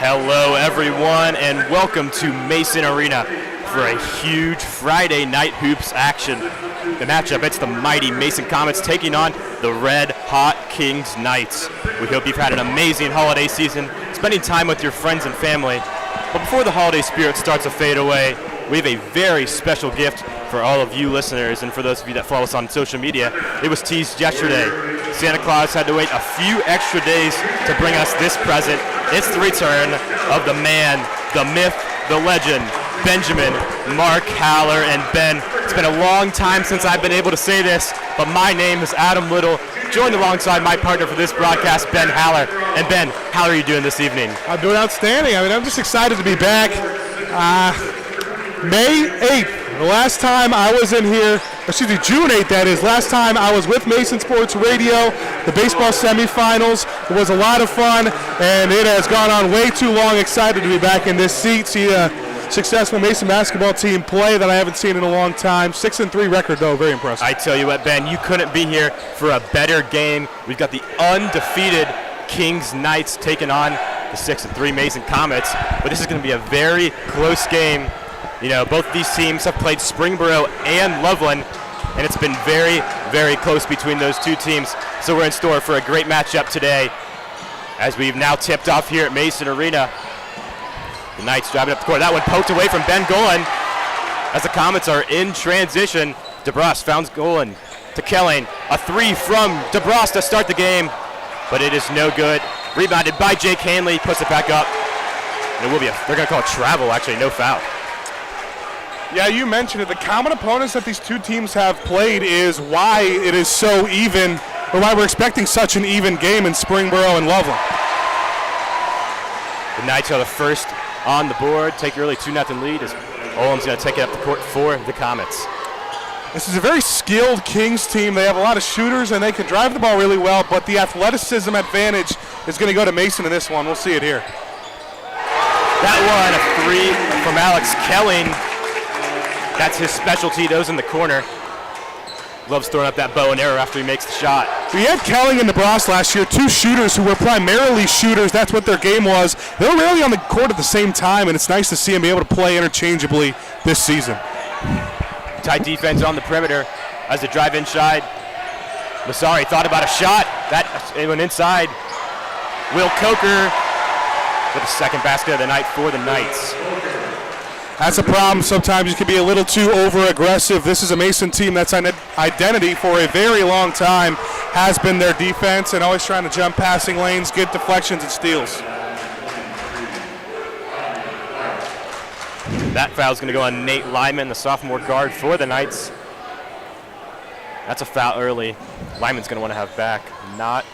Hello, everyone, and welcome to Mason Arena for a huge Friday night hoops action. The matchup, it's the mighty Mason Comets taking on the Red Hot Kings Knights. We hope you've had an amazing holiday season, spending time with your friends and family. But before the holiday spirit starts to fade away, we have a very special gift for all of you listeners and for those of you that follow us on social media. It was teased yesterday. Santa Claus had to wait a few extra days to bring us this present. It's the return of the man, the myth, the legend, Benjamin Mark Haller. And Ben, it's been a long time since I've been able to say this, but my name is Adam Little, joined alongside my partner for this broadcast, Ben Haller. And Ben, how are you doing this evening? I'm doing outstanding. I'm just excited to be back. May 8th, the last time I was in here, June 8th that is, last time I was with Mason Sports Radio, the baseball semifinals. It was a lot of fun, and it has gone on way too long. Excited to be back in this seat, see a successful Mason basketball team play that I haven't seen in a long time. 6-3 record, though, very impressive. I tell you what, Ben, you couldn't be here for a better game. We've got the undefeated Kings Knights taking on the 6-3 Mason Comets, but this is going to be a very close game. You know, both these teams have played Springboro and Loveland, and it's been very, very close between those two teams. So we're in store for a great matchup today as we've now tipped off here at Mason Arena. The Knights driving up the court. That one poked away from Ben Golan as the Comets are in transition. DeBrus found Golan to Kelling. A three from DeBrus to start the game, but it is no good. Rebounded by Jake Hanley, puts it back up. And it will be they're going to call it travel, actually, no foul. Yeah, you mentioned it. The common opponents that these two teams have played is why it is so even, or why we're expecting such an even game in Springboro and Loveland. The Knights are the first on the board, take early 2-0 lead as Olam's going to take it up the court for the Comets. This is a very skilled Kings team. They have a lot of shooters and they can drive the ball really well, but the athleticism advantage is going to go to Mason in this one. We'll see it here. That one, a three from Alex Kelling. That's his specialty, those in the corner. Loves throwing up that bow and arrow after he makes the shot. We had Kelling and DeBrus last year, two shooters who were primarily shooters. That's what their game was. They were rarely on the court at the same time, and it's nice to see them be able to play interchangeably this season. Tight defense on the perimeter as they drive inside. Masari thought about a shot. It went inside. Will Coker with the second basket of the night for the Knights. That's a problem. Sometimes you can be a little too over-aggressive. This is a Mason team that's an identity for a very long time, has been their defense, and always trying to jump passing lanes, get deflections and steals. That foul's going to go on Nate Lyman, the sophomore guard for the Knights. That's a foul early. Lyman's going to want to have back. Not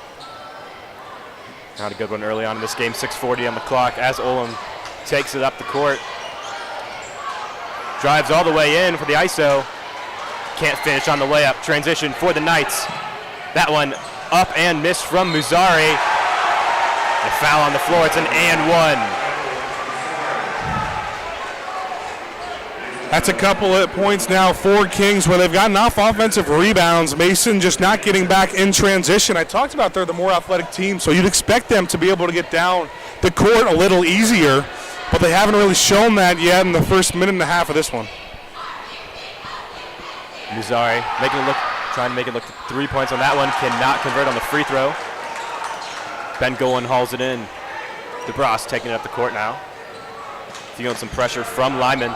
a good one early on in this game. 6:40 on the clock as Olam takes it up the court. Drives all the way in for the ISO. Can't finish on the layup. Transition for the Knights. That one up and missed from Muzari. A foul on the floor. It's an and one. That's a couple of points now for Kings where they've gotten off offensive rebounds. Mason just not getting back in transition. I talked about they're the more athletic team, so you'd expect them to be able to get down the court a little easier. But they haven't really shown that yet in the first minute and a half of this one. Muzari trying to make it look 3 points on that one. Cannot convert on the free throw. Ben Golan hauls it in. DeBrus taking it up the court now. Feeling some pressure from Lyman.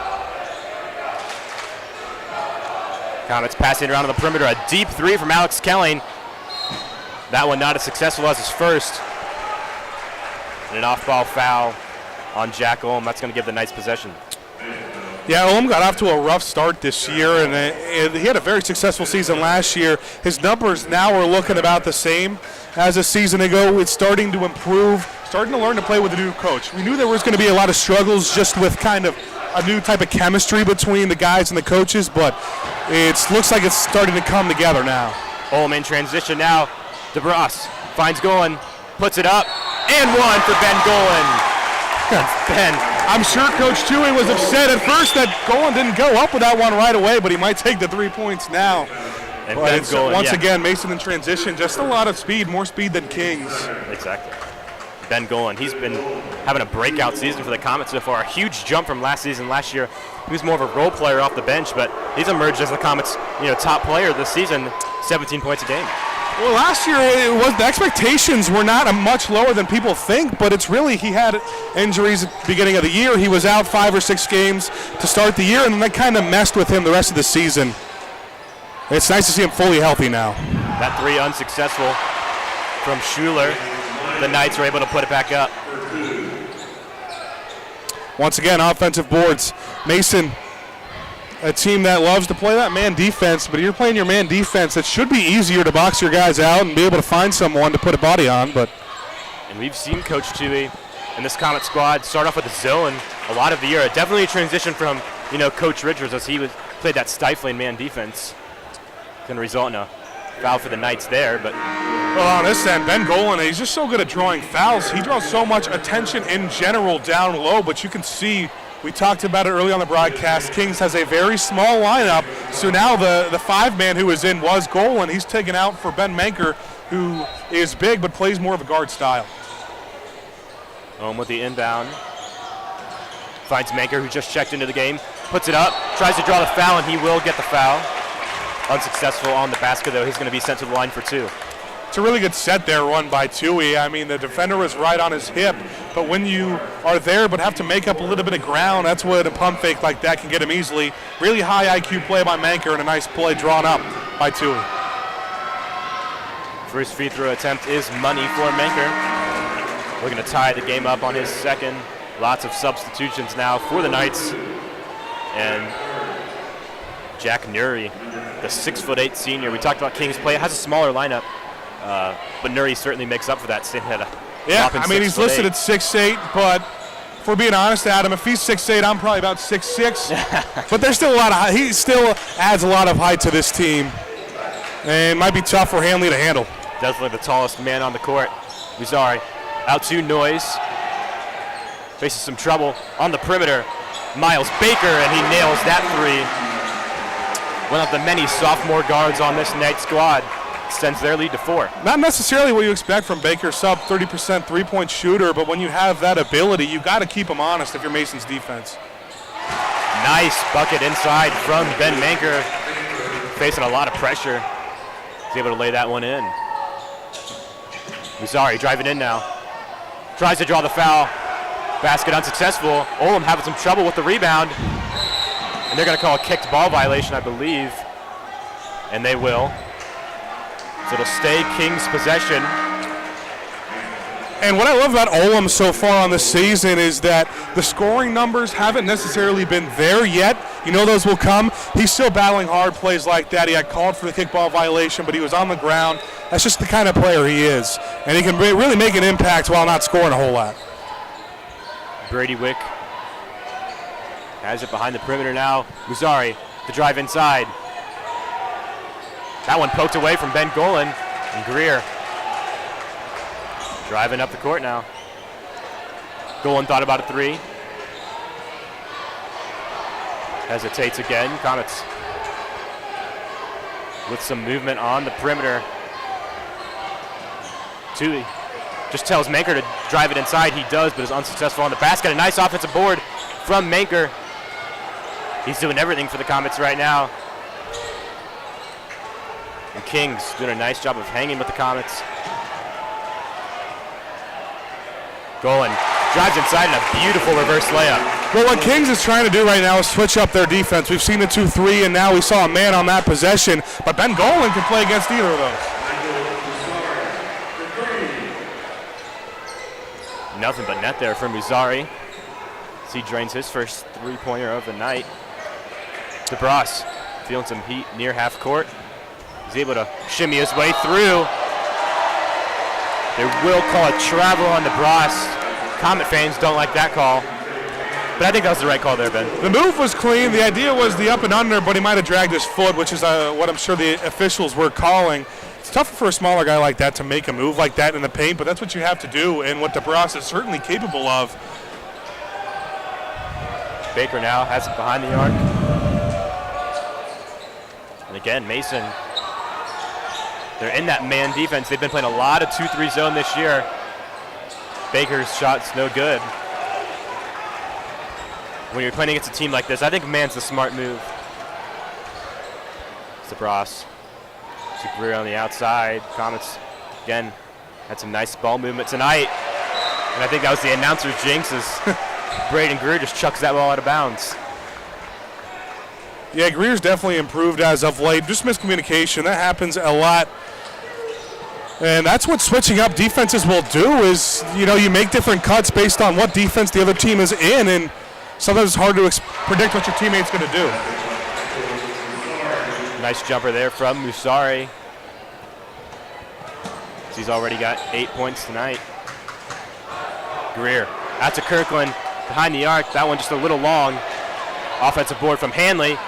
Comets passing around on the perimeter. A deep three from Alex Kelling. That one not as successful as his first. And an off-ball foul on Jack Olam. That's going to give the Knights possession. Yeah, Olam got off to a rough start this year, and he had a very successful season last year. His numbers now are looking about the same as a season ago. It's starting to improve, starting to learn to play with a new coach. We knew there was going to be a lot of struggles just with kind of a new type of chemistry between the guys and the coaches, but it looks like it's starting to come together now. Olam in transition now. DeBrus finds Golan, puts it up, and one for Ben Golan. Ben, I'm sure Coach Tuohy was upset at first that Golan didn't go up with that one right away, but he might take the 3 points now. And Golan, once again, Mason in transition, just a lot of speed, more speed than Kings. Exactly. Ben Golan. He's been having a breakout season for the Comets so far. A huge jump from last season. Last year, he was more of a role player off the bench, but he's emerged as the Comets' top player this season, 17 points a game. Well, last year the expectations were not much lower than people think, but it's really he had injuries at the beginning of the year. He was out 5 or 6 games to start the year, and then that kind of messed with him the rest of the season. It's nice to see him fully healthy now. That 3 unsuccessful from Schuler. The Knights are able to put it back up. Once again, offensive boards. Mason, a team that loves to play that man defense, but you're playing your man defense. It should be easier to box your guys out and be able to find someone to put a body on. And we've seen Coach Tui and this Comet squad start off with the zone a lot of the year. Definitely a transition from Coach Richards as he played that stifling man defense. Going to result in a foul for the Knights there, but well, on this end, Ben Golan, he's just so good at drawing fouls. He draws so much attention in general down low, but you can see. We talked about it early on the broadcast. Kings has a very small lineup, so now the 5-man who was in was Golan. He's taken out for Ben Manker, who is big but plays more of a guard style. Home with the inbound. Finds Manker, who just checked into the game. Puts it up, tries to draw the foul, and he will get the foul. Unsuccessful on the basket, though. He's going to be sent to the line for 2. It's a really good set there run by Tui. I mean, the defender was right on his hip, but when you are there but have to make up a little bit of ground, that's what a pump fake like that can get him easily. Really high IQ play by Manker and a nice play drawn up by Tui. First free throw attempt is money for Manker. We're going to tie the game up on his second. Lots of substitutions now for the Knights. And Jack Nuri, the 6'8" senior. We talked about Kings play. It has a smaller lineup. But Nuri certainly makes up for that. He's listed at 6'8", but if we're being honest, Adam, if he's 6'8", I'm probably about 6'6". But there's still a lot of height. He still adds a lot of height to this team, and might be tough for Hanley to handle. Definitely the tallest man on the court. Muzari out to Noyes. Faces some trouble on the perimeter. Miles Baker, and he nails that 3. One of the many sophomore guards on this Knight squad. Extends their lead to 4. Not necessarily what you expect from Baker, sub 30% three-point shooter, but when you have that ability, you got to keep him honest if you're Mason's defense. Nice bucket inside from Ben Manker. Facing a lot of pressure. He's able to lay that one in. Muzari driving in now. Tries to draw the foul. Basket unsuccessful. Olam having some trouble with the rebound. And they're going to call a kicked ball violation, I believe. And they will. So it'll stay Kings' possession. And what I love about Olam so far on this season is that the scoring numbers haven't necessarily been there yet. You know those will come. He's still battling hard plays like that. He got called for the kickball violation, but he was on the ground. That's just the kind of player he is. And he can really make an impact while not scoring a whole lot. Brady Wick has it behind the perimeter now. Muzari, the drive inside. That one poked away from Ben Golan. And Greer driving up the court now. Golan thought about a 3. Hesitates again. Comets with some movement on the perimeter. Tui just tells Manker to drive it inside. He does, but is unsuccessful on the basket. A nice offensive board from Manker. He's doing everything for the Comets right now. And Kings doing a nice job of hanging with the Comets. Golan drives inside and a beautiful reverse layup. Well, what Kings is trying to do right now is switch up their defense. We've seen the 2-3, and now we saw a man on that possession. But Ben Golan can play against either of those. Nothing but net there from Muzari. As he drains his first 3-pointer of the night. DeBras feeling some heat near half court. He's able to shimmy his way through. They will call a travel on DeBras. Comet fans don't like that call. But I think that was the right call there, Ben. The move was clean. The idea was the up and under, but he might have dragged his foot, which is what I'm sure the officials were calling. It's tough for a smaller guy like that to make a move like that in the paint, but that's what you have to do, and what DeBras is certainly capable of. Baker now has it behind the arc. And again, Mason, they're in that man defense. They've been playing a lot of 2-3 zone this year. Baker's shot's no good. When you're playing against a team like this, I think man's the smart move. Sabras. Greer on the outside. Comets, again, had some nice ball movement tonight. And I think that was the announcer's jinx as Braden Greer just chucks that ball out of bounds. Yeah, Greer's definitely improved as of late. Just miscommunication, that happens a lot. And that's what switching up defenses will do is, you make different cuts based on what defense the other team is in, and sometimes it's hard to predict what your teammate's going to do. Nice jumper there from Musari. He's already got 8 points tonight. Greer out to Kirkland behind the arc. That one just a little long. Offensive board from Hanley.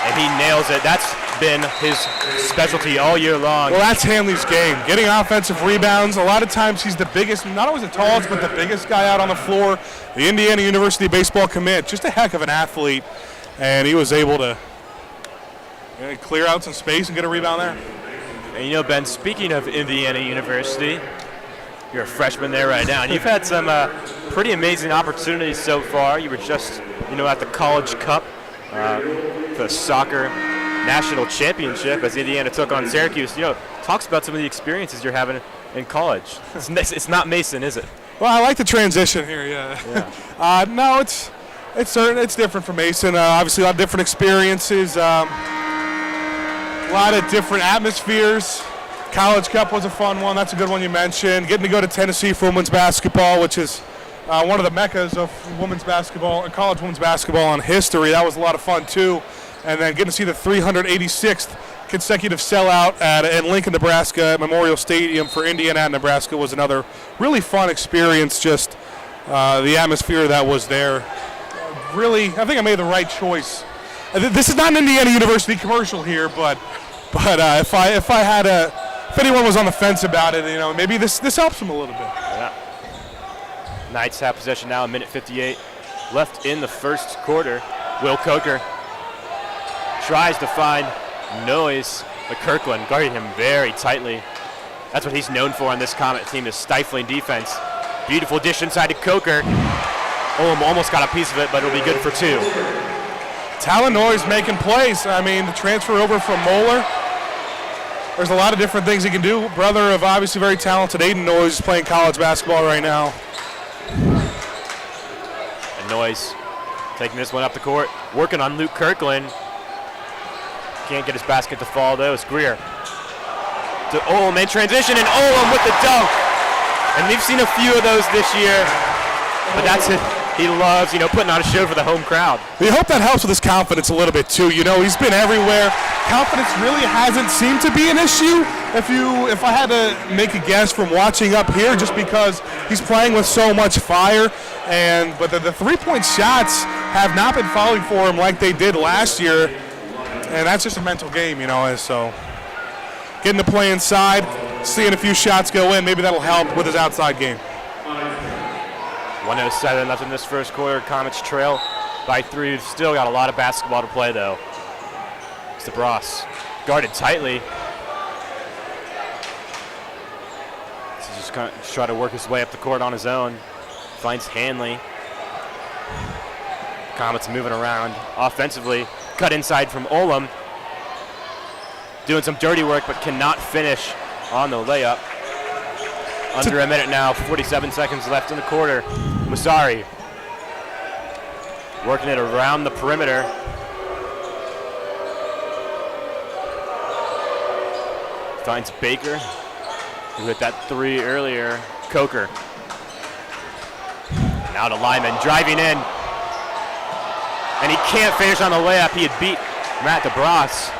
And he nails it. That's been his specialty all year long. Well, that's Hanley's game. Getting offensive rebounds. A lot of times he's the biggest, not always the tallest, but the biggest guy out on the floor. The Indiana University baseball commit. Just a heck of an athlete. And he was able to clear out some space and get a rebound there. And Ben, speaking of Indiana University, you're a freshman there right now, and you've had some pretty amazing opportunities so far. You were just, at the College Cup, the soccer national championship as Indiana took on Syracuse. Talks about some of the experiences you're having in college. It's not Mason, is it? Well, I like the transition here. Yeah. No, it's certain. It's different from Mason. Obviously, a lot of different experiences. A lot of different atmospheres. College Cup was a fun one. That's a good one you mentioned. Getting to go to Tennessee for women's basketball, which is one of the meccas of women's basketball, college women's basketball in history. That was a lot of fun, too. And then getting to see the 386th consecutive sellout in Lincoln, Nebraska at Memorial Stadium for Indiana and Nebraska was another really fun experience, just the atmosphere that was there. Really, I think I made the right choice. This is not an Indiana University commercial here, but if anyone was on the fence about it, maybe this helps them a little bit. Yeah. Knights have possession now, a minute 58 left in the first quarter. Will Coker tries to find Noyes, but Kirkland guarding him very tightly. That's what he's known for on this Comet team, is stifling defense. Beautiful dish inside to Coker. Almost got a piece of it, but it'll be good for two. Talanoy's making plays. I mean, the transfer over from Moeller. There's a lot of different things he can do. Brother of obviously very talented Aiden Noyes is playing college basketball right now. And Noyes taking this one up the court, working on Luke Kirkland. Can't get his basket to fall though. It's Greer to Olem in transition, and Olem with the dunk. And we've seen a few of those this year, but that's it. He loves, putting on a show for the home crowd. We hope that helps with his confidence a little bit too. He's been everywhere. Confidence really hasn't seemed to be an issue. If I had to make a guess from watching up here, just because he's playing with so much fire, but the three-point shots have not been falling for him like they did last year, and that's just a mental game, So getting to play inside, seeing a few shots go in, maybe that'll help with his outside game. 1:07 left in this first quarter. Comets trail by 3. We've still got a lot of basketball to play, though. Sabras guarded tightly. So just kind of try to work his way up the court on his own. Finds Hanley. Comets moving around offensively. Cut inside from Olem. Doing some dirty work, but cannot finish on the layup. Under a minute now, 47 seconds left in the quarter. Musari working it around the perimeter. Finds Baker, who hit that three earlier. Coker. Now to Lyman, driving in. And he can't finish on the layup. He had beat Matt DeBras.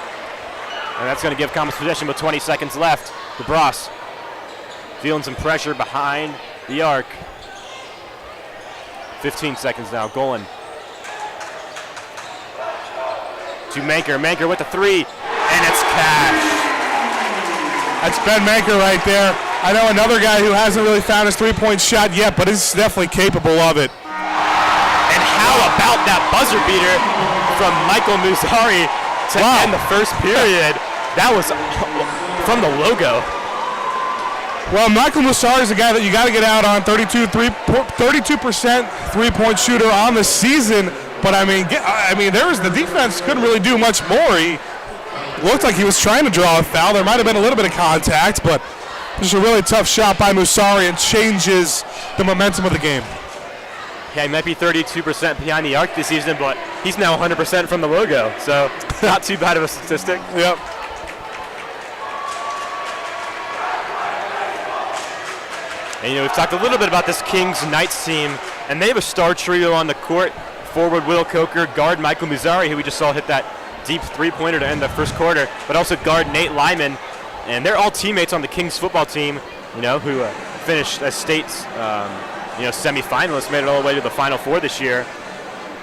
And that's going to give Comets possession with 20 seconds left. DeBras feeling some pressure behind the arc. 15 seconds now. Golan to Manker. Manker with the three, and it's cash. That's Ben Manker right there. I know another guy who hasn't really found his three-point shot yet, but is definitely capable of it. And how about that buzzer beater from Michael Musari to end the first period? That was from the logo. Well, Michael Musari is the guy that you got to get out on. 32% three-point shooter on the season. But I mean, the defense couldn't really do much more. He looked like he was trying to draw a foul. There might have been a little bit of contact, but just a really tough shot by Musari and changes the momentum of the game. Yeah, he might be 32% behind the arc this season, but he's now 100% from the logo. So not too bad of a statistic. Yep. And, we've talked a little bit about this Kings Knights team, and they have a star trio on the court. Forward Will Coker, guard Michael Musari, who we just saw hit that deep three-pointer to end the first quarter, but also guard Nate Lyman. And they're all teammates on the Kings football team, who finished as state's, semifinalists, made it all the way to the Final Four this year.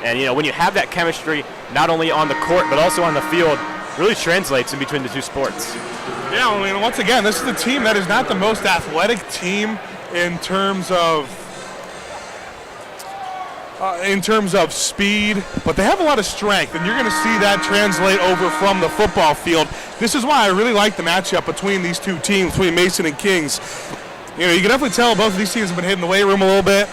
And, when you have that chemistry, not only on the court, but also on the field, really translates in between the two sports. Yeah, I mean, once again, this is the team that is not the most athletic team in terms of speed, but they have a lot of strength, and you're going to see that translate over from the football field. This is why I really like the matchup between these two teams, between Mason and Kings. You can definitely tell both of these teams have been hitting the weight room a little bit,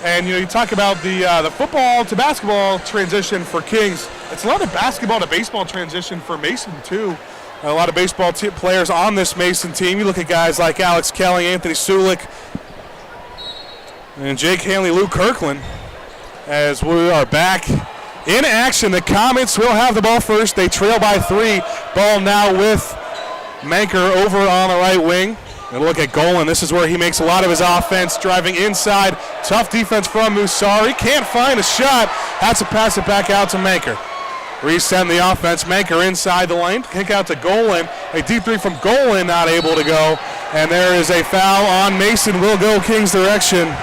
and you talk about the football to basketball transition for Kings. It's a lot of basketball to baseball transition for Mason too. A lot of baseball players on this Mason team. You look at guys like Alex Kelly, Anthony Sulik, and Jake Hanley, Luke Kirkland. As we are back in action, the Comets will have the ball first. They trail by 3. Ball now with Manker over on the right wing. And look at Golan. This is where he makes a lot of his offense, driving inside. Tough defense from Musari. Can't find a shot. Has to pass it back out to Manker. Reset the offense. Manker inside the lane. Kick out to Golan. A deep three from Golan, not able to go. And there is a foul on Mason. Will go Kings' direction.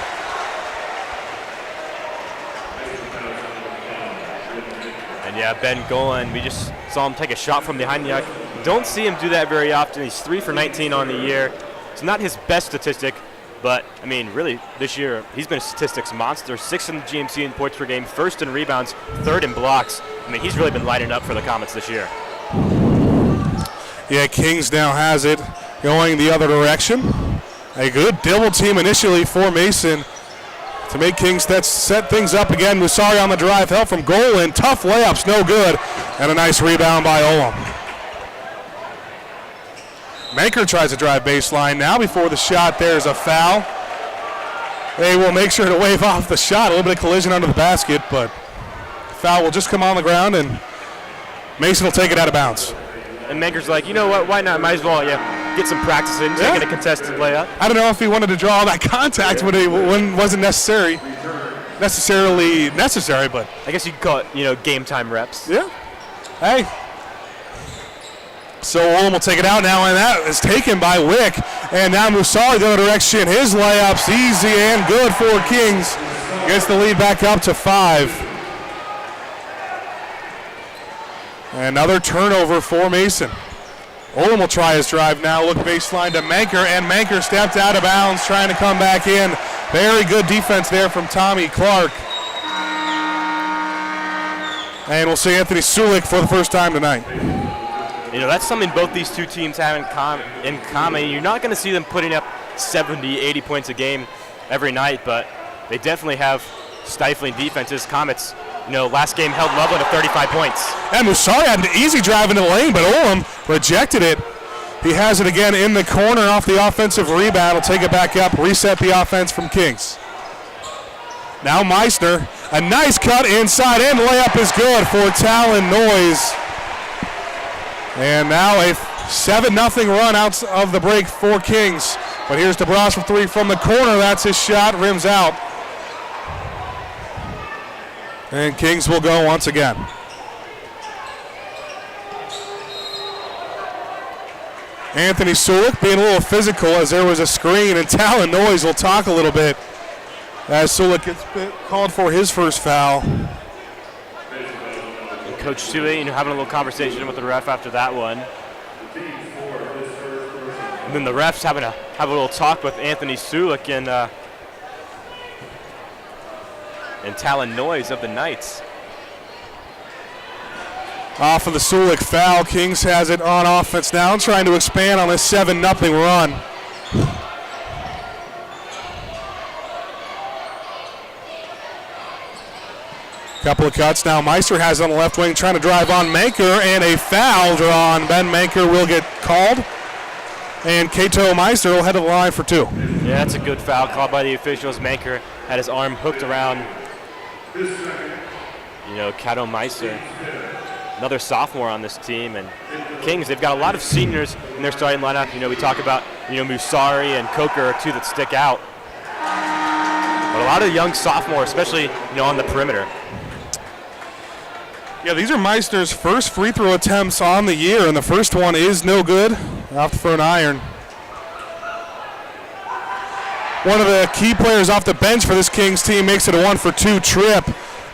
Yeah, Ben Golan, we just saw him take a shot from behind the arc. Don't see him do that very often. He's 3 for 19 on the year. It's not his best statistic, but, really, this year, he's been a statistics monster. 6th in the GMC in points per game, 1st in rebounds, 3rd in blocks. He's really been lighting up for the Comets this year. Yeah, Kings now has it going the other direction. A good double team initially for Mason to make Kings set things up again. Musari on the drive, help from Golan. Tough layups, no good. And a nice rebound by Olam. Manker tries to drive baseline now. Before the shot, there's a foul. They will make sure to wave off the shot. A little bit of collision under the basket, but the foul will just come on the ground, and Mason will take it out of bounds. And Manker's like, you know what, why not? Might as well, get some practice in, taking a contested layup. I don't know if he wanted to draw all that contact when it wasn't necessarily necessary, but I guess you could call it, game time reps. Yeah. Hey. So Olam will take it out now, and that is taken by Wick. And now Musari the other direction. His layup's easy and good for Kings. Gets the lead back up to 5. Another turnover for Mason. Olam will try his drive now. Look baseline to Manker, and Manker stepped out of bounds trying to come back in. Very good defense there from Tommy Clark. And we'll see Anthony Sulik for the first time tonight. That's something both these two teams have in common. You're not going to see them putting up 70, 80 points a game every night, but they definitely have stifling defenses. Comets, last game held Loveland to 35 points. And Musari had an easy drive into the lane, but Olam rejected it. He has it again in the corner off the offensive rebound. He'll take it back up, reset the offense from Kings. Now Meissner, a nice cut inside, and layup is good for Talon Noyes. And now a 7-0 run out of the break for Kings. But here's DeBras for 3 from the corner. That's his shot, rims out. And Kings will go once again. Anthony Sulik being a little physical as there was a screen, and Talon Noyes will talk a little bit as Sulik gets called for his first foul. And Coach Tui, having a little conversation with the ref after that one. And then the refs having a little talk with Anthony Sulik and Talon Noyes of the Knights. Off of the Sulik foul, Kings has it on offense now, trying to expand on this 7-0 run. Couple of cuts now. Meister has it on the left wing, trying to drive on Manker, and a foul drawn. Ben Manker will get called, and Cato Meister will head to the line for 2. Yeah, that's a good foul called by the officials. Manker had his arm hooked around, Cato Meister. Another sophomore on this team, and Kings, they've got a lot of seniors in their starting lineup. We talk about, Musari and Coker are 2 that stick out. But a lot of young sophomores, especially, on the perimeter. Yeah, these are Meister's first free throw attempts on the year, and the first one is no good. Off for an iron. One of the key players off the bench for this Kings team makes it a 1-for-2 trip,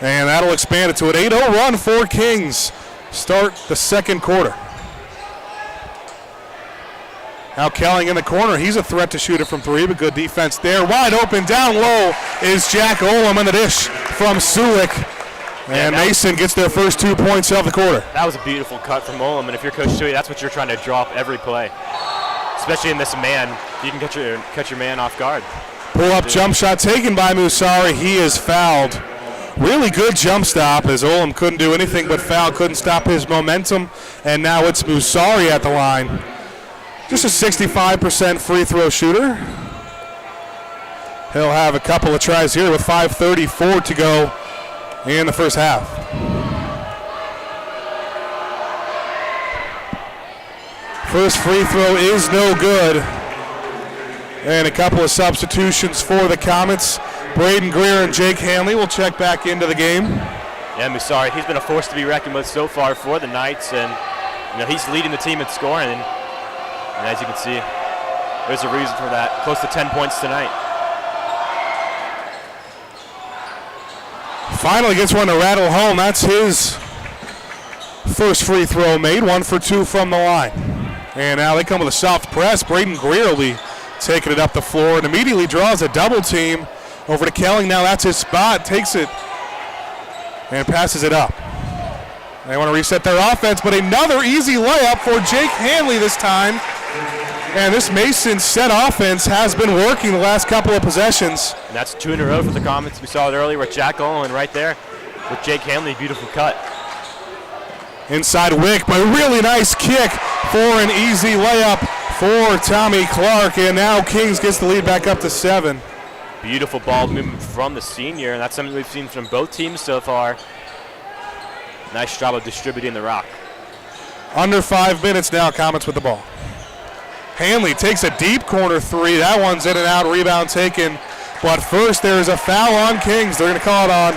and that'll expand it to an 8-0 run for Kings. Start the second quarter. Now Kelling in the corner. He's a threat to shoot it from 3, but good defense there. Wide open, down low is Jack Olam on the dish from Sulik. And Mason gets their first 2 points of the quarter. That was a beautiful cut from Olam, and if you're Coach Shuey, that's what you're trying to draw up every play. Especially in this man, you can catch your man off guard. Pull-up jump shot taken by Musari. He is fouled. Really good jump stop as Olam couldn't do anything but foul, couldn't stop his momentum, and now it's Musari at the line. Just a 65% free throw shooter. He'll have a couple of tries here with 5:34 to go in the first half. First free throw is no good. And a couple of substitutions for the Comets. Braden Greer and Jake Hanley will check back into the game. Yeah, Musari, he's been a force to be reckoned with so far for the Knights, and he's leading the team in scoring. And as you can see, there's a reason for that. Close to 10 points tonight. Finally gets one to rattle home. That's his first free throw made. 1-for-2 from the line. And now they come with a soft press. Braden Greer will be taking it up the floor and immediately draws a double team over to Kelling. Now that's his spot. Takes it and passes it up. They want to reset their offense, but another easy layup for Jake Hanley this time. And this Mason set offense has been working the last couple of possessions. And that's 2 in a row for the Comets. We saw it earlier with Jack Owen right there with Jake Hanley. Beautiful cut. Inside Wick, but a really nice kick for an easy layup for Tommy Clark. And now Kings gets the lead back up to 7. Beautiful ball movement from the senior, and that's something we've seen from both teams so far. Nice job of distributing the rock. Under 5 minutes now, Comets with the ball. Hanley takes a deep corner 3. That one's in and out, rebound taken. But first there's a foul on Kings. They're going to call it on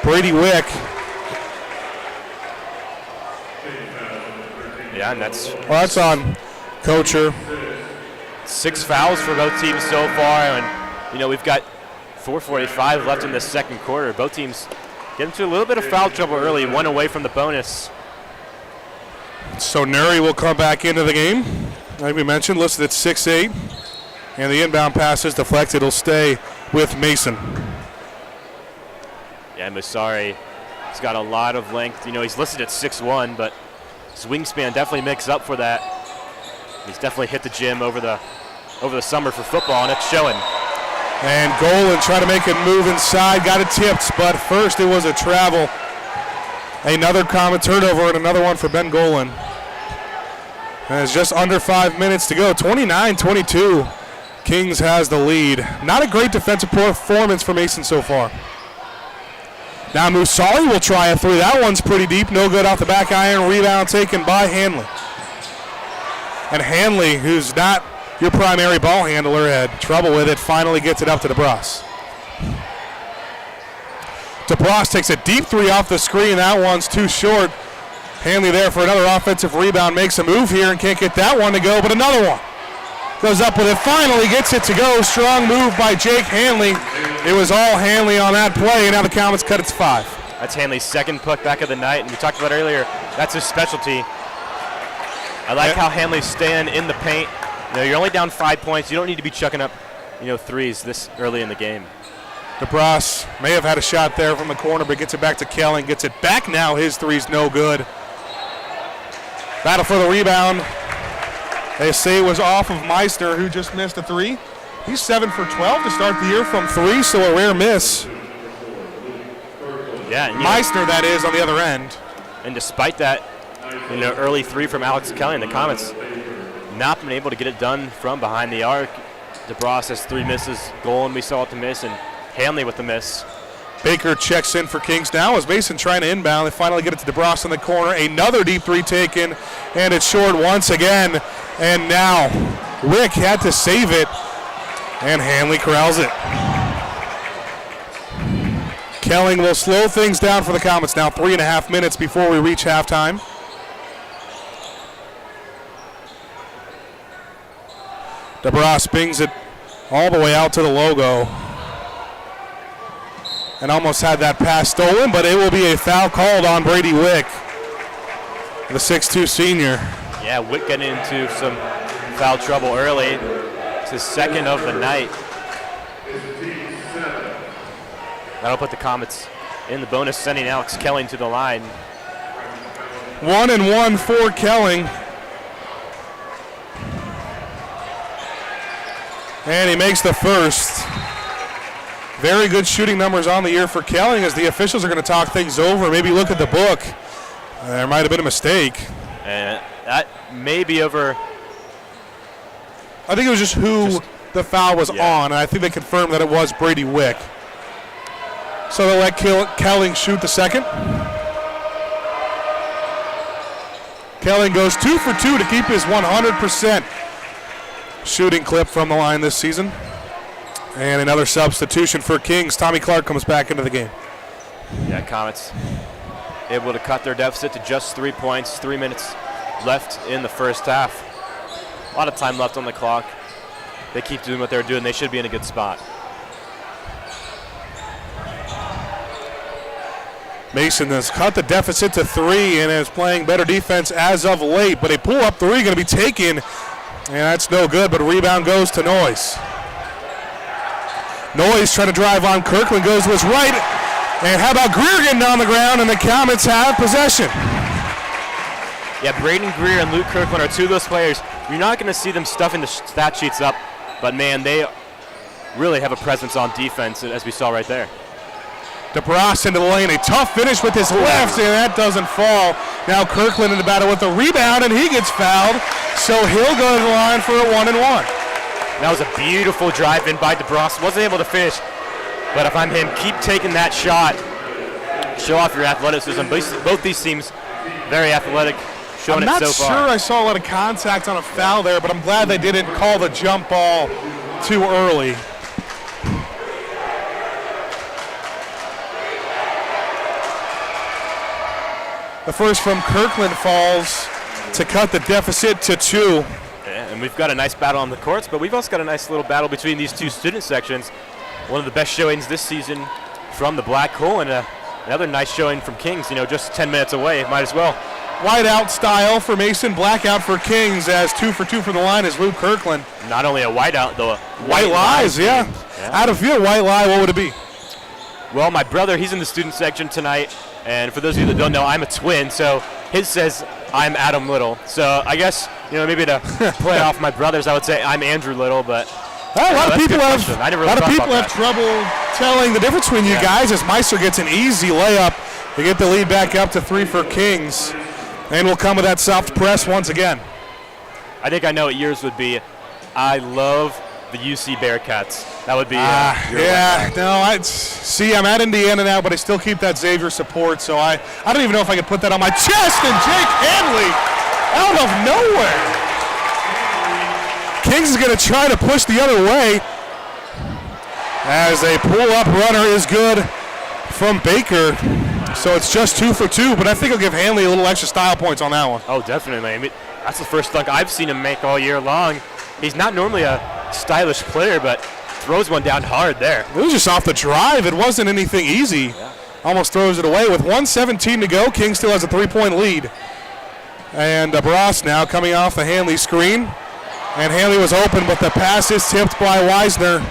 Brady Wick. Yeah, and that's on Kocher. 6 fouls for both teams so far, and we've got 4:45 left in the second quarter. Both teams get into a little bit of foul trouble early, 1 away from the bonus. So Nuri will come back into the game. Like we mentioned, listed at 6'8", and the inbound pass is deflected. It'll stay with Mason. Yeah, Musari, he's got a lot of length. He's listed at 6'1", but his wingspan definitely makes up for that. He's definitely hit the gym over the summer for football, and it's showing. And Golan trying to make it move inside, got it tipped, but first it was a travel. Another common turnover and another one for Ben Golan. And it's just under 5 minutes to go. 29-22. Kings has the lead. Not a great defensive performance for Mason so far. Now Musali will try a 3. That one's pretty deep. No good off the back iron. Rebound taken by Hanley. And Hanley, who's not your primary ball handler, had trouble with it, finally gets it up to DeBras. DeBras takes a deep 3 off the screen. That one's too short. Hanley there for another offensive rebound. Makes a move here and can't get that one to go, but another one. Goes up with it, finally gets it to go. Strong move by Jake Hanley. It was all Hanley on that play, and now the Comets cut it to 5. That's Hanley's second putback of the night, and we talked about earlier, that's his specialty. I like how Hanley's staying in the paint. You're only down 5 points. You don't need to be chucking up, threes this early in the game. DeBras may have had a shot there from the corner, but gets it back to Kelling. Gets it back now. His three's no good. Battle for the rebound. They say it was off of Meister, who just missed a 3. He's 7 for 12 to start the year from 3, so a rare miss. Yeah, and, Meissner, that is, on the other end. And despite that, early three from Alex Kelly in the Comets, not been able to get it done from behind the arc. DeBras has 3 misses. Golan we saw it to miss, and Hanley with the miss. Baker checks in for Kings now as Mason trying to inbound. They finally get it to DeBras in the corner. Another deep three taken, and it's short once again. And now Wick had to save it, and Hanley corrals it. Kelling will slow things down for the Comets now. 3.5 minutes before we reach halftime. DeBras pings it all the way out to the logo. And almost had that pass stolen, but it will be a foul called on Brady Wick, the 6'2 senior. Yeah, Wick getting into some foul trouble early. It's his second of the night. That'll put the Comets in the bonus, sending Alex Kelling to the line. 1-1 for Kelling. And he makes the first. Very good shooting numbers on the year for Kelling as the officials are going to talk things over, maybe look at the book. There might have been a mistake. And that may be over. I think it was just who the foul was on, and I think they confirmed that it was Brady Wick. So they'll let Kelling shoot the second. Kelling goes 2 for 2 to keep his 100% shooting clip from the line this season. And another substitution for Kings. Tommy Clark comes back into the game. Yeah, Comets able to cut their deficit to just 3 points. 3 minutes left in the first half. A lot of time left on the clock. They keep doing what they're doing. They should be in a good spot. Mason has cut the deficit to 3 and is playing better defense as of late. But a pull-up 3 going to be taken, and that's no good, but a rebound goes to Noyes. Noyes trying to drive on Kirkland, goes to his right. And how about Greer getting on the ground, and the Comets have possession. Yeah, Braden Greer and Luke Kirkland are 2 of those players. You're not going to see them stuffing the stat sheets up, but man, they really have a presence on defense, as we saw right there. DeBras into the lane, a tough finish with his left, and that doesn't fall. Now Kirkland in the battle with the rebound, and he gets fouled, so he'll go to the line for a 1-and-1. That was a beautiful drive in by DeBras. Wasn't able to finish, but if I'm him, keep taking that shot. Show off your athleticism. Both these teams very athletic, showing it so far. I'm not sure I saw a lot of contact on a foul there, but I'm glad they didn't call the jump ball too early. The first from Kirkland falls to cut the deficit to 2. Yeah, and we've got a nice battle on the courts, but we've also got a nice little battle between these 2 student sections. One of the best showings this season from the Black Hole, and another nice showing from Kings, just 10 minutes away. Might as well. White out style for Mason, blackout for Kings, as 2 for 2 for the line is Luke Kirkland. Not only a white out, though. White lies, yeah. Out of field, white lie, what would it be? Well, my brother, he's in the student section tonight. And for those of you that don't know, I'm a twin, so his says I'm Adam Little. So I guess, maybe to play off my brothers, I would say I'm Andrew Little, but a lot of people have that. trouble telling the difference between you guys as Meissner gets an easy layup to get the lead back up to 3 for Kings. And we'll come with that soft press once again. I think I know what yours would be. I love the UC Bearcats. That would be I'm at Indiana now, but I still keep that Xavier support, so I don't even know if I could put that on my chest. And Jake Hanley out of nowhere. Kings is going to try to push the other way as a pull-up runner is good from Baker. So it's just 2 for 2, but I think I'll give Hanley a little extra style points on that one. Oh, definitely. I mean, that's the first dunk I've seen him make all year long. He's not normally a stylish player, but throws one down hard there. It was just off the drive. It wasn't anything easy. Yeah. Almost throws it away. With 1:17 to go, King still has a 3-point lead. And DeBras now coming off the Hanley screen. And Hanley was open, but the pass is tipped by Weisner.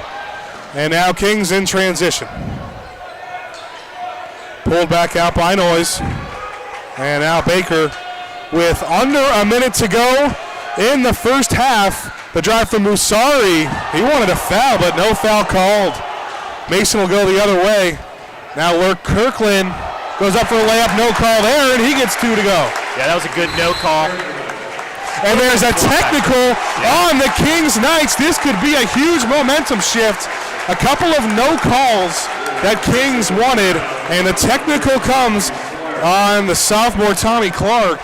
And now Kings in transition. Pulled back out by Noyes. And now Baker with under a minute to go in the first half. The drive from Musari. He wanted a foul, but no foul called. Mason will go the other way. Now Luke Kirkland Goes up for a layup, no call there, and he gets 2 to go. Yeah, that was a good no call. And there's a technical on the Kings Knights. This could be a huge momentum shift. A couple of no calls that Kings wanted, and the technical comes on the sophomore Tommy Clark.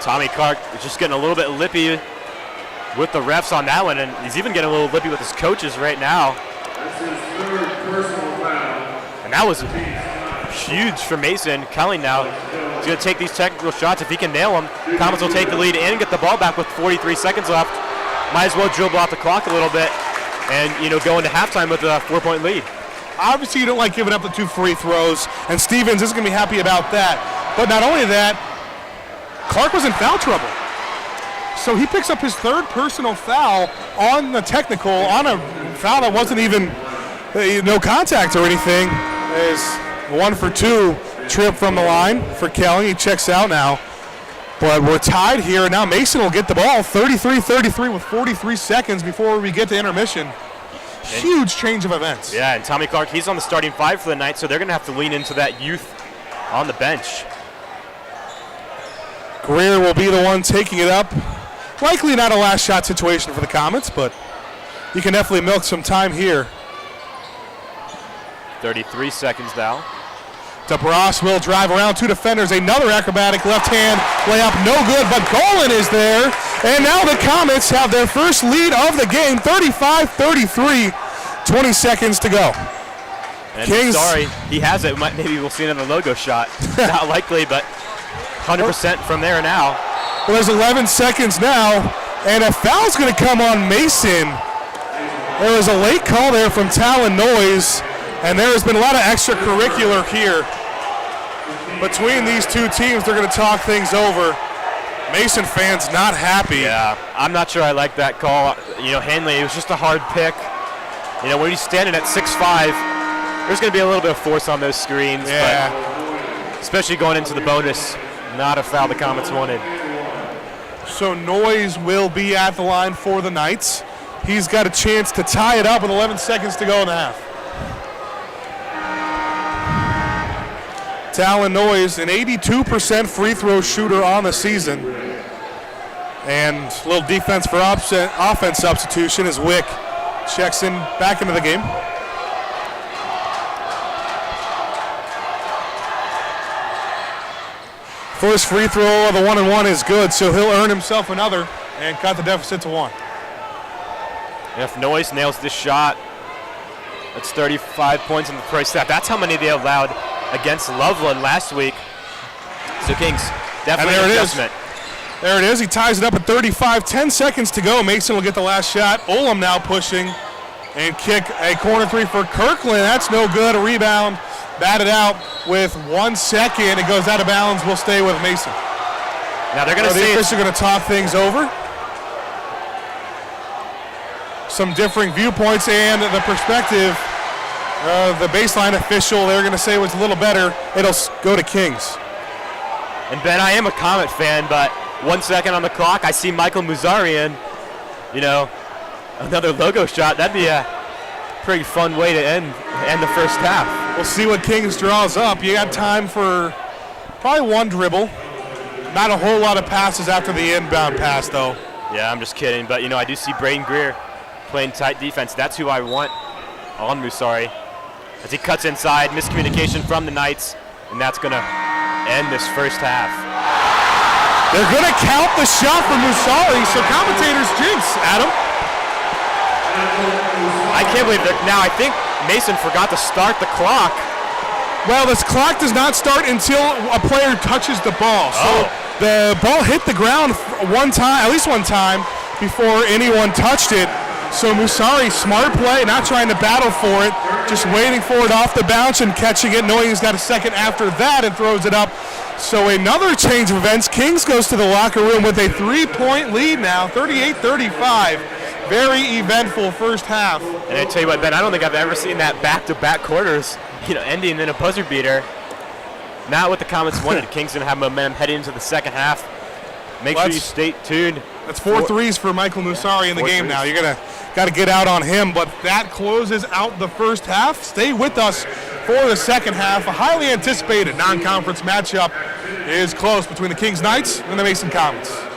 Tommy Clark is just getting a little bit lippy with the refs on that one, and he's even getting a little lippy with his coaches right now. And that was huge for Mason. Kelly now is going to take these technical shots. If he can nail them, Comets will take the lead and get the ball back with 43 seconds left. Might as well dribble off the clock a little bit and, go into halftime with a 4-point lead. Obviously, you don't like giving up the 2 free throws, and Stevens isn't going to be happy about that. But not only that, Clark was in foul trouble. So he picks up his 3rd personal foul on the technical, on a foul that wasn't even no contact or anything. Is 1 for 2 trip from the line for Kelly. He checks out now. But we're tied here. Now Mason will get the ball 33-33 with 43 seconds before we get to intermission. Huge change of events. Yeah, and Tommy Clark, he's on the starting 5 for the night, so they're going to have to lean into that youth on the bench. Greer will be the one taking it up. Likely not a last shot situation for the Comets, but you can definitely milk some time here. 33 seconds now. DeBras will drive around 2 defenders. Another acrobatic left hand layup, no good, but Golan is there. And now the Comets have their first lead of the game, 35-33, 20 seconds to go. And Kings. Sorry, he has it. Maybe we'll see another logo shot. Not likely, but 100% from there now. Well, there's 11 seconds now, and a foul's going to come on Mason. There was a late call there from Talon Noyes, and there has been a lot of extracurricular here. Between these two teams, they're going to talk things over. Mason fans not happy. Yeah, I'm not sure I like that call. Hanley, it was just a hard pick. When he's standing at 6'5", there's going to be a little bit of force on those screens. Yeah. But especially going into the bonus, not a foul the Comets wanted. So Noyes will be at the line for the Knights. He's got a chance to tie it up with 11 seconds to go in the half. Talon Noyes, an 82% free throw shooter on the season. And a little defense for offense substitution as Wick checks in back into the game. First free throw of the 1-and-1 is good, so he'll earn himself another and cut the deficit to 1. If Noyes nails this shot, that's 35 points in the first half. That's how many they allowed against Loveland last week. So Kings, definitely an adjustment. There it is. He ties it up at 35. 10 seconds to go. Mason will get the last shot. Olam now pushing and kick a corner 3 for Kirkland. That's no good. A rebound. Batted out with 1 second. It goes out of bounds. We'll stay with Mason. Now they're going to say the officials are going to talk things over. Some differing viewpoints and the perspective. The baseline official, they're going to say was a little better. It'll go to Kings. And Ben, I am a Comet fan, but 1 second on the clock, I see Michael Muzarian, another logo shot. That'd be a pretty fun way to end the first half. We'll see what Kings draws up. You got time for probably 1 dribble. Not a whole lot of passes after the inbound pass, though. Yeah, I'm just kidding. But, I do see Braden Greer playing tight defense. That's who I want on Musari. As he cuts inside, miscommunication from the Knights, and that's going to end this first half. They're going to count the shot for Musari, so commentators jinx, Adam. I can't believe that. Now, I think Mason forgot to start the clock. Well, this clock does not start until a player touches the ball. So the ball hit the ground one time, at least one time, before anyone touched it. So Musari, smart play, not trying to battle for it, just waiting for it off the bounce and catching it, knowing he's got a second after that and throws it up. So another change of events. Kings goes to the locker room with a 3-point lead now, 38-35. Very eventful first half. And I tell you what, Ben, I don't think I've ever seen that back-to-back quarters, ending in a buzzer beater. Not what the Comets wanted. Kings going to have momentum heading into the second half. Make sure you stay tuned. That's 4 threes for Michael Musari in the game now. You're got to get out on him, but that closes out the first half. Stay with us for the second half. A highly anticipated non-conference matchup is close between the Kings Knights and the Mason Comets.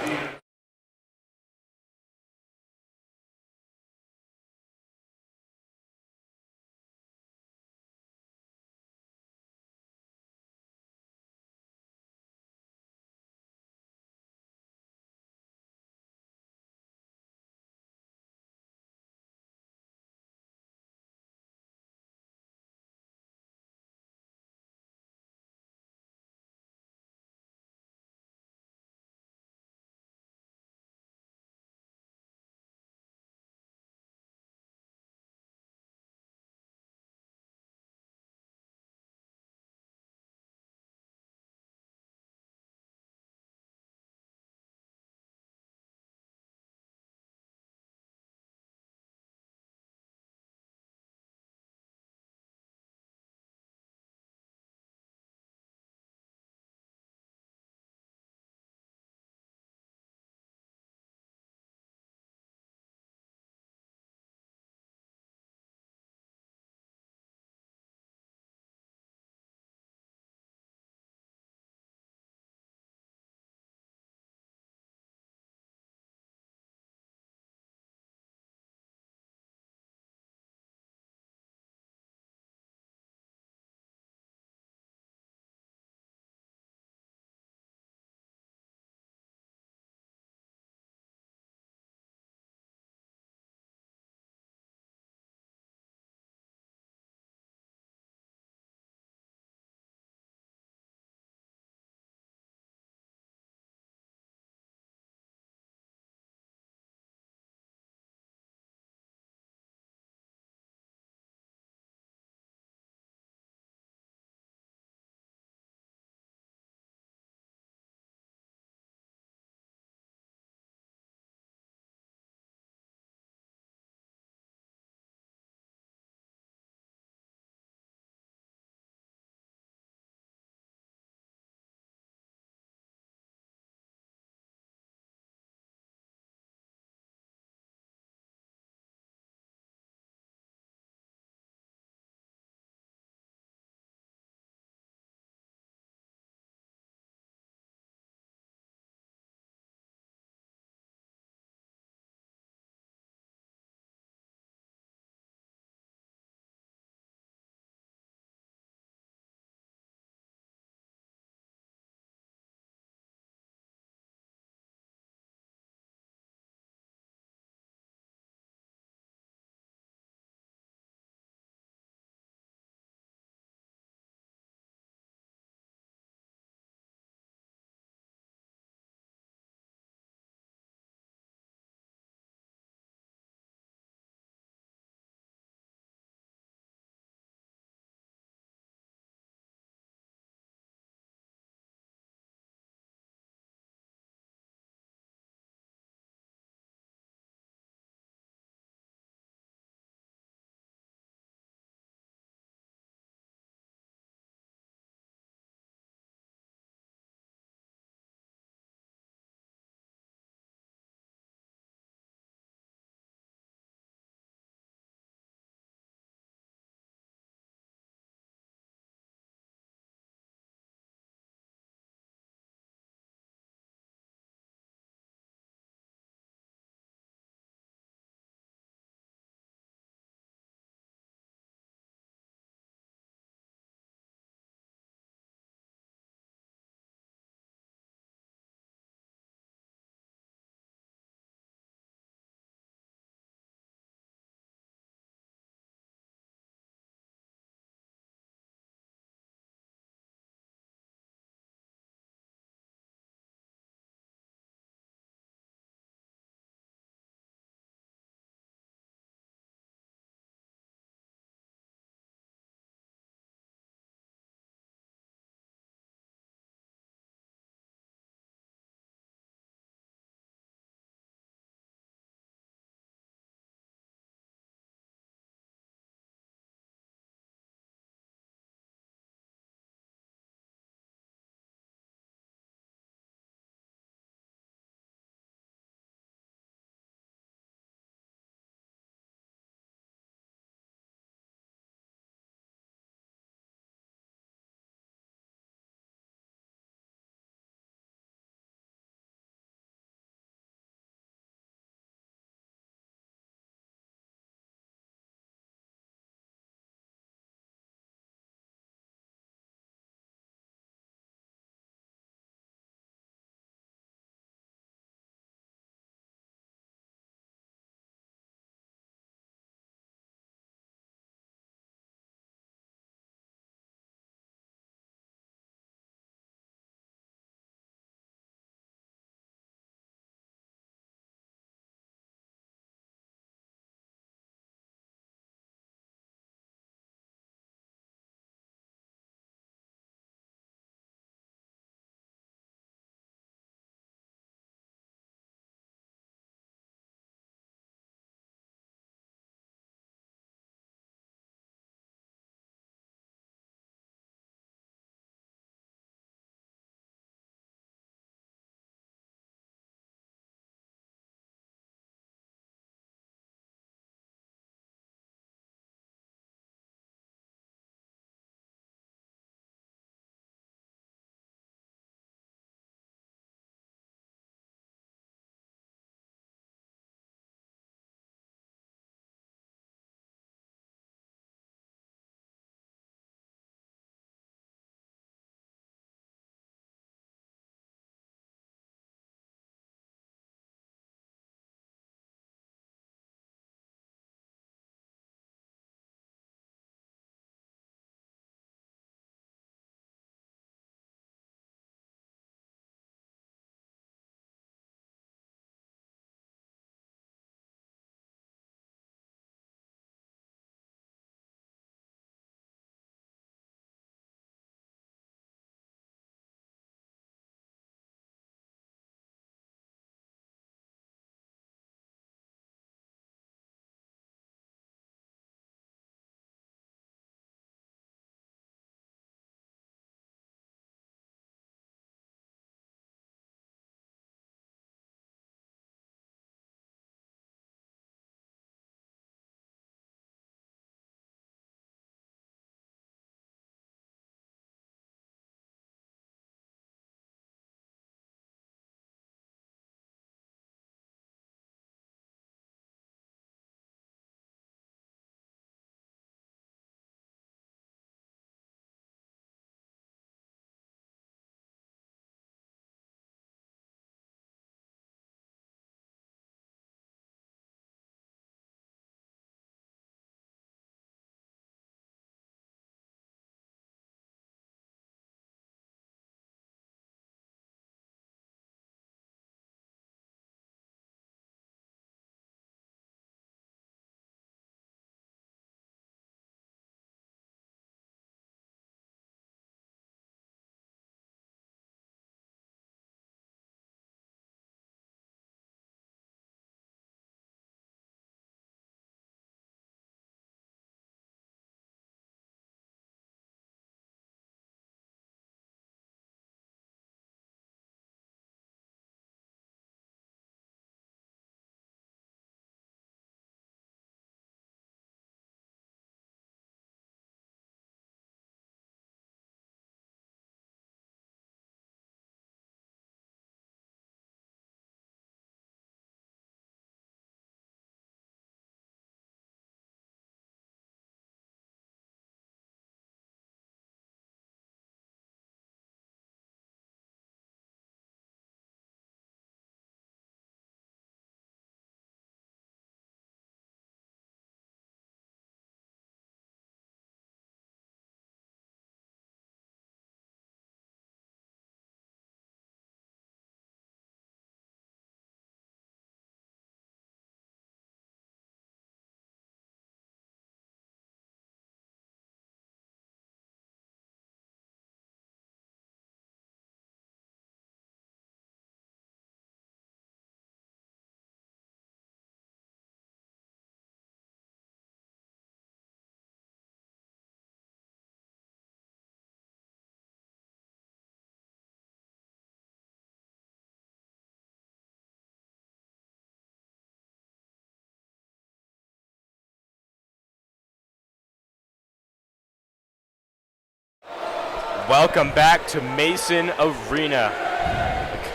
Welcome back to Mason Arena.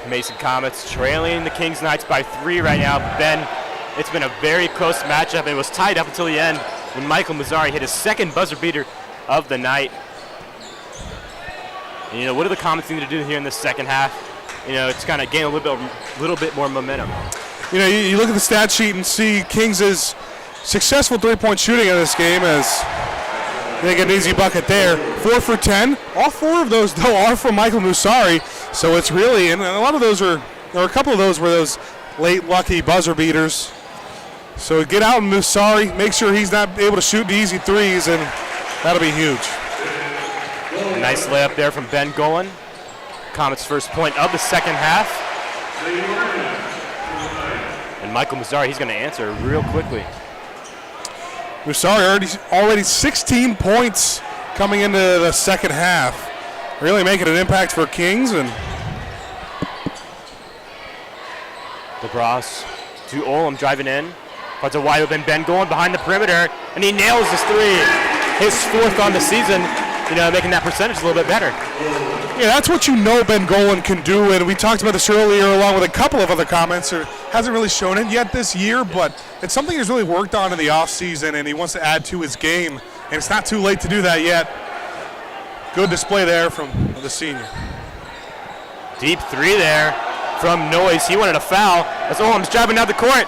The Mason Comets trailing the Kings Knights by 3 right now. Ben, it's been a very close matchup. It was tied up until the end when Michael Mazzari hit his second buzzer beater of the night. And, what do the Comets need to do here in the second half? It's kind of gain a little bit more momentum. You look at the stat sheet and see Kings' successful three-point shooting in this game as they get an easy bucket there. 4 for 10. All 4 of those, though, are from Michael Musari. So it's really, and a lot of those or a couple of those were those late lucky buzzer beaters. So get out and Musari, make sure he's not able to shoot the easy threes, and that'll be huge. Nice layup there from Ben Golan. Comets' first point of the second half. And Michael Mazzari, he's going to answer real quickly. Musari already 16 points coming into the second half. Really making an impact for Kings. And DeBras to Olam driving in. Finds a wide open Ben Golan behind the perimeter, and he nails his 3. His 4th on the season, making that percentage a little bit better. Yeah, that's what Ben Golan can do, and we talked about this earlier along with a couple of other comments. Hasn't really shown it yet this year, but it's something he's really worked on in the offseason, and he wants to add to his game, and it's not too late to do that yet. Good display there from the senior. Deep 3 there from Noyes. He wanted a foul as Olam's driving down the court.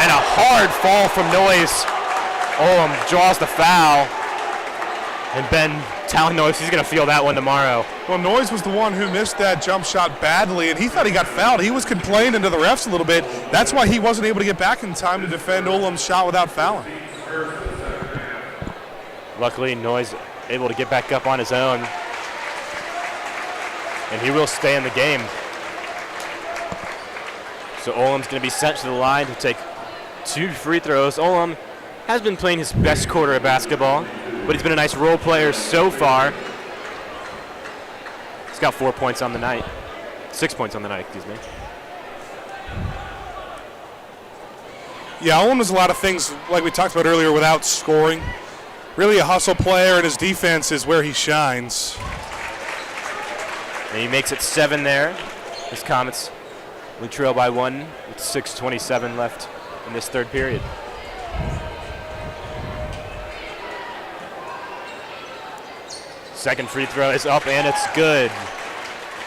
And a hard fall from Noyes. Olam draws the foul. And Ben telling Noyes he's going to feel that one tomorrow. Well, Noyes was the one who missed that jump shot badly, and he thought he got fouled. He was complaining to the refs a little bit. That's why he wasn't able to get back in time to defend Olam's shot without fouling. Luckily, Noyes able to get back up on his own. And he will stay in the game. So Olam's going to be sent to the line to take 2 free throws. Olam has been playing his best quarter of basketball, but he's been a nice role player so far. He's got 4 points on the night. 6 points on the night, excuse me. Yeah, Olam does a lot of things, like we talked about earlier, without scoring. Really a hustle player, and his defense is where he shines. And he makes it 7 there. His Comets will trail by 1 with 6:27 left in this third period. Second free throw is up, and it's good.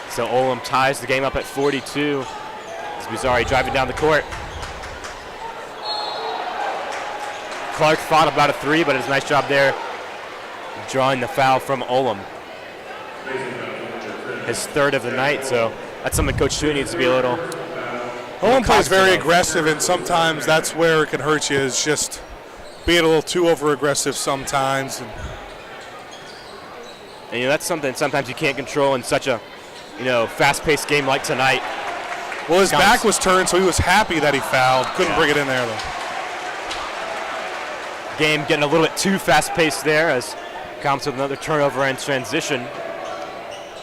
So Olam ties the game up at 42. As Mazzari driving down the court. Clark fought about a 3, but it's a nice job there drawing the foul from Olam. His 3rd of the night, so that's something Coach Shu needs to be a little. Olam plays very aggressive, and sometimes that's where it can hurt you, is just being a little too over-aggressive sometimes. And that's something sometimes you can't control in such a fast-paced game like tonight. Well, his back was turned, so he was happy that he fouled. Couldn't bring it in there, though. Game getting a little bit too fast-paced there as Comets with another turnover and transition.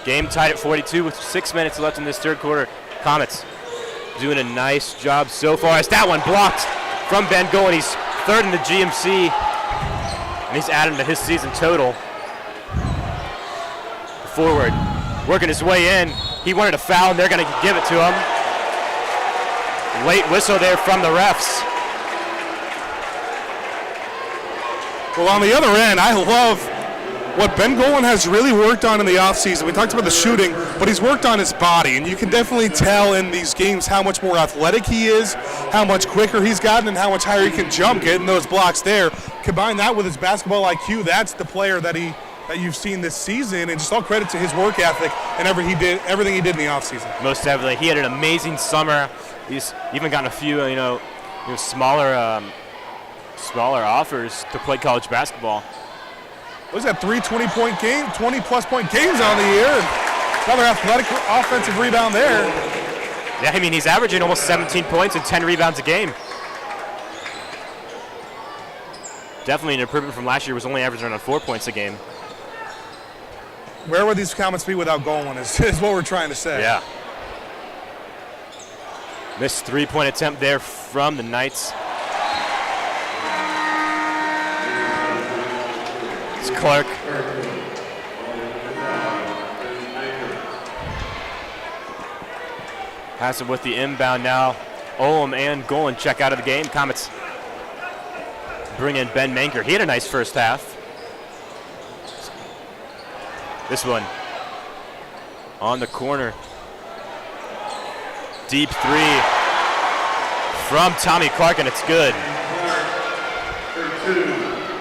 Game tied at 42 with 6 minutes left in this third quarter. Comets doing a nice job so far as that one blocked from Ben Golan. He's 3rd in the GMC, and he's adding to his season total. Forward, working his way in. He wanted a foul, and they're going to give it to him. Late whistle there from the refs. Well, on the other end, I love what Ben Golan has really worked on in the offseason. We talked about the shooting, but he's worked on his body, and you can definitely tell in these games how much more athletic he is, how much quicker he's gotten, and how much higher he can jump, getting those blocks there. Combine that with his basketball IQ, that's the player that you've seen this season, and just all credit to his work ethic and everything he did in the offseason. Most definitely. He had an amazing summer. He's even gotten a few, smaller offers to play college basketball. Was that 3 20-plus point games on the year? And another athletic offensive rebound there. Yeah, he's averaging almost 17 points and 10 rebounds a game. Definitely an improvement from last year. Was only averaging around 4 points a game. Where would these Comets be without Golan is what we're trying to say. Yeah. Missed 3-point attempt there from the Knights. It's Clark Has it with the inbound now. Olam and Golan check out of the game. Comets bring in Ben Manker. He had a nice first half. This one on the corner. Deep three from Tommy Clark, and it's good.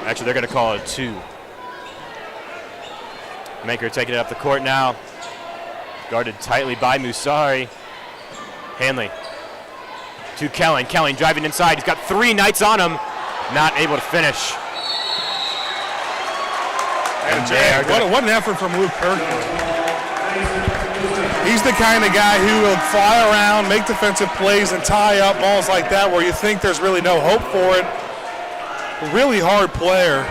Actually, they're going to call it 2. Manker taking it up the court now. Guarded tightly by Musari. Hanley to Kellen. Kellen driving inside. He's got 3 nights on him. Not able to finish. And what an effort from Luke Kirkland. He's the kind of guy who will fly around, make defensive plays, and tie up balls like that where you think there's really no hope for it. A really hard player.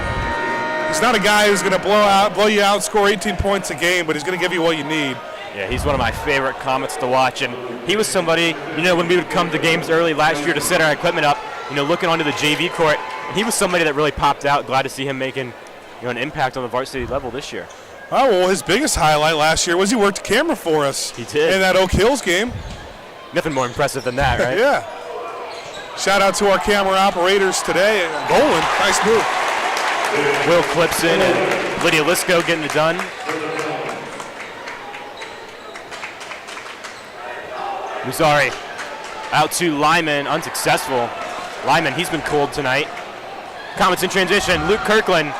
He's not a guy who's going to blow you out, score 18 points a game, but he's going to give you what you need. Yeah, he's one of my favorite Comets to watch, and he was somebody, when we would come to games early last year to set our equipment up, looking onto the JV court, he was somebody that really popped out. Glad to see him making an impact on the varsity level this year. Oh, well, his biggest highlight last year was he worked the camera for us. He did. In that Oak Hills game. Nothing more impressive than that, right? Yeah. Shout out to our camera operators today. Golan, nice move. Will clips in, and Lydia Lisco getting it done. Musari out to Lyman, unsuccessful. Lyman, he's been cold tonight. Comets in transition. Luke Kirkland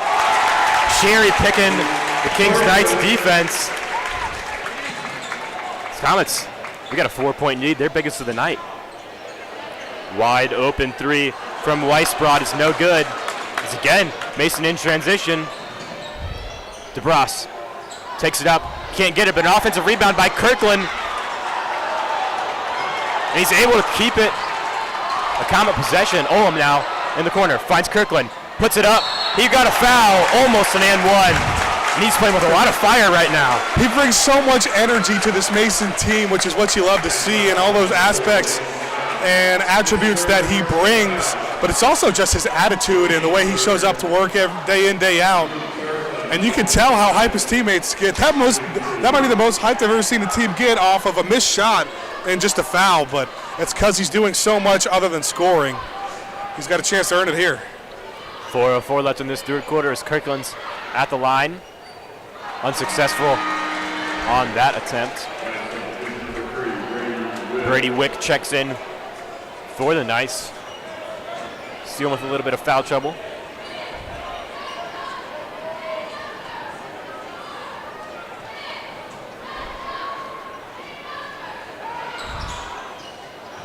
cherry picking the Kings Knights defense. Comets, we got a 4-point lead, their biggest of the night. Wide open 3 from Weisbrod is no good. It's again Mason in transition. DeBras takes it up, can't get it, but an offensive rebound by Kirkland. And he's able to keep it. A Comet possession. Olam now in the corner, finds Kirkland, puts it up. He got a foul, almost an and 1. And he's playing with a lot of fire right now. He brings so much energy to this Mason team, which is what you love to see, and all those aspects and attributes that he brings. But it's also just his attitude and the way he shows up to work every day in, day out. And you can tell how hype his teammates get. That might be the most hype I've ever seen a team get off of a missed shot and just a foul, but it's because he's doing so much other than scoring. He's got a chance to earn it here. 4:04 left in this third quarter as Kirkland's at the line. Unsuccessful on that attempt. Brady Wick checks in for the Knights. Still with a little bit of foul trouble.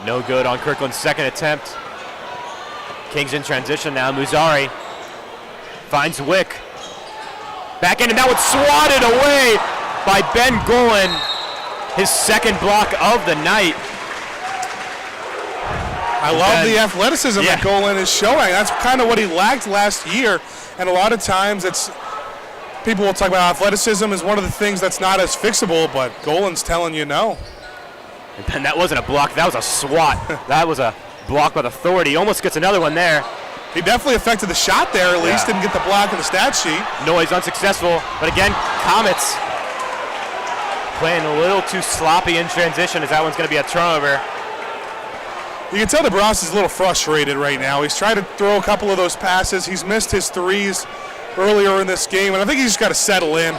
No good on Kirkland's second attempt. Kings in transition now. Musari finds Wick. Back in, and that was swatted away by Ben Golan. His second block of the night. I love the athleticism that Golan is showing. That's kind of what he lacked last year. And a lot of times people will talk about athleticism as one of the things that's not as fixable, but Golan's telling you no. And that wasn't a block, that was a swat. That was a block with authority. Almost gets another one there. He definitely affected the shot there, at least. Didn't get the block in the stat sheet. Noise unsuccessful, but again, Comets playing a little too sloppy in transition as that one's going to be a turnover. You can tell DeBras is a little frustrated right now. He's tried to throw a couple of those passes. He's missed his threes earlier in this game, and I think he's just got to settle in.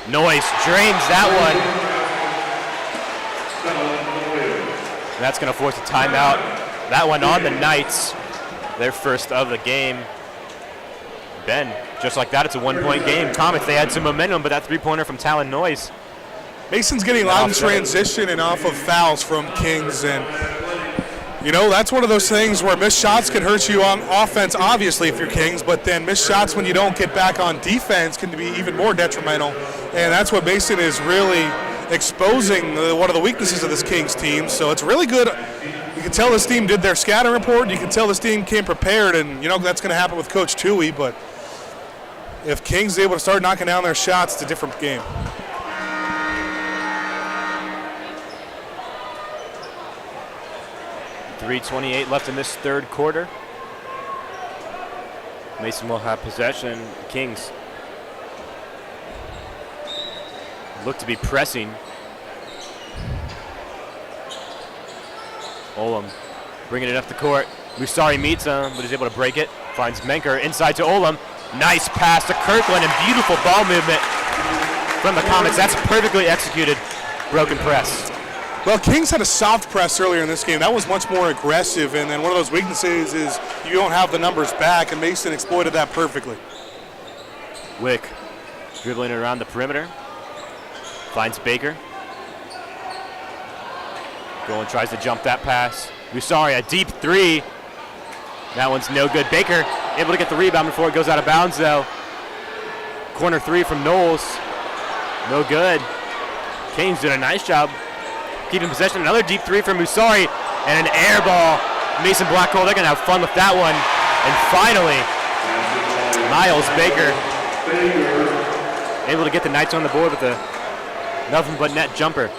Noise drains that one. That's going to force a timeout. That one on the Knights, their first of the game. Ben, just like that, it's a 1-point game. Comets, they had some momentum, but that three-pointer from Talon Noise. Mason's getting a lot of transition and off of fouls from Kings, and that's one of those things where missed shots can hurt you on offense, obviously, if you're Kings, but then missed shots when you don't get back on defense can be even more detrimental, and that's what Mason is really exposing one of the weaknesses of this Kings team. So it's really good. You can tell this team did their scouting report. You can tell this team came prepared, and that's going to happen with Coach Toohey. But if Kings is able to start knocking down their shots, it's a different game. .328 left in this third quarter. Mason will have possession. Kings look to be pressing. Olam bringing it up the court. Musari meets him, but he's able to break it. Finds Menker inside to Olam. Nice pass to Kirkland and beautiful ball movement from the Comets. That's perfectly executed broken press. Well, Kings had a soft press earlier in this game. That was much more aggressive, and then one of those weaknesses is you don't have the numbers back, and Mason exploited that perfectly. Wick dribbling it around the perimeter. Finds Baker. Golan tries to jump that pass. Musari, a deep three. That one's no good. Baker able to get the rebound before it goes out of bounds, though. Corner three from Knowles. No good. Kings did a nice job keeping possession. Another deep three from Musari, and an air ball. Mason Blackhole, they're going to have fun with that one. And finally, Miles Baker able to get the Knights on the board with a nothing but net jumper.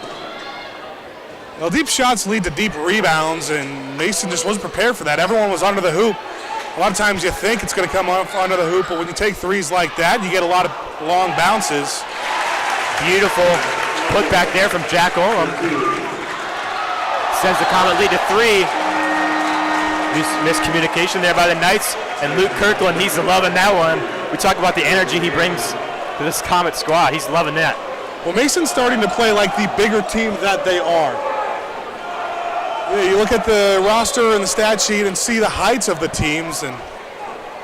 Well, deep shots lead to deep rebounds, and Mason just wasn't prepared for that. Everyone was under the hoop. A lot of times you think it's going to come off under the hoop, but when you take threes like that, you get a lot of long bounces. Beautiful put back there from Jack Olam. Sends the Comet lead to three. Miscommunication there by the Knights, and Luke Kirkland, he's loving that one. We talk about the energy he brings to this Comet squad. He's loving that. Well, Mason's starting to play like the bigger team that they are. Yeah, you look at the roster and the stat sheet and see the heights of the teams, and